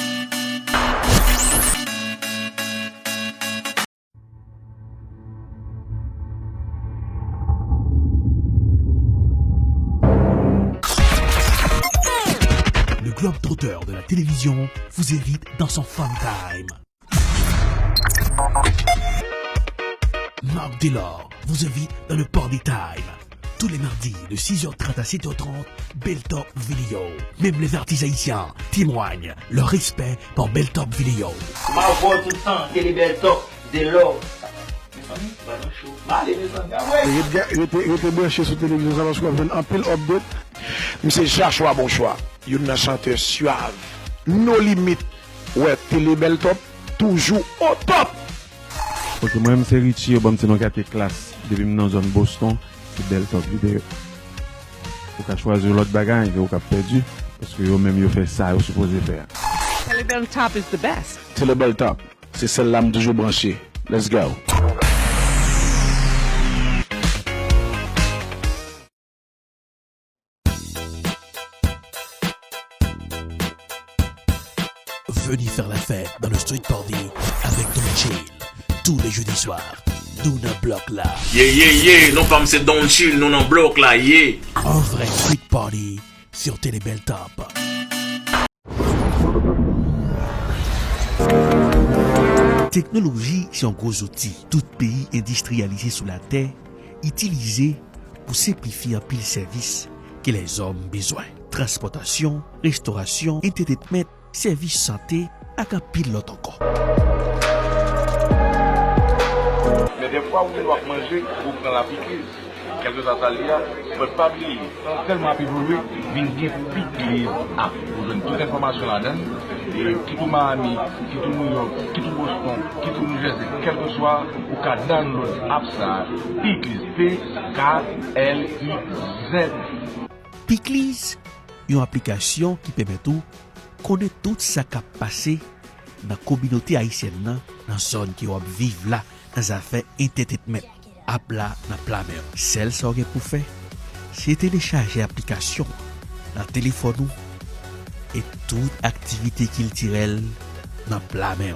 Le globe-trotteur de la télévision vous invite dans son fun time. Marc Delors vous invite dans le Party Time. Tous les mardis de 6h30 à 7h30, Bel Top Video. Même les artistes haïtiens témoignent leur respect pour Bel Top Video. Ma voix tout le temps, Télé Bel Top, Delors. Je te branché sur télévision, ça va se faire un pile update. Mais c'est Joshua bon choix. Il y a un chanteur suave. Nos limites. Ouais, Télé Bel Top, toujours au top. Ok, moi-même c'est Richie, je suis dans 4 classes depuis dans la zone Boston. sur Beltop vidéo. Ou ka choisir l'autre bagage ou ka perdu parce que yo même yo fait ça yo supposé faire. Telebeltop is the best. Telebeltop, c'est celle-là me toujours branché. Let's go. Venez faire la fête dans le street party avec Don Chill tous les jeudis soirs. Nous n'en bloc là. Yeah, non pas c'est Don Chill, nous n'en bloc là, yeah. Un vrai street party sur Telebeltop. Technologie, c'est un gros outil. Tout pays industrialisé sur la terre, utilisé pour simplifier un pile service que les hommes besoin. Transportation, restauration, entertainment, service santé, avec un pile l'autre encore. Mais des fois, vous doit manger, vous prenez la piqûre. Quelques ateliers, vous ne pouvez pas oublier. Tellement évolué, vous avez piqué à vous donner toute l'information là-dedans. Et qui tout Miami, qui tout New York, qui tout Boston, qui tout New Jersey, quel que soit, vous pouvez download app ça, Pickliz, P-K-L-I-Z. Pickliz, une application qui permet de connaître tout ce qui a passé dans la communauté haïtienne, dans la zone qui vivent là, dans les affaires entertainment. App là, dans la mer. Celle ça pour faire, c'est télécharger l'application dans le téléphone et toute activité culturelle dans la mer.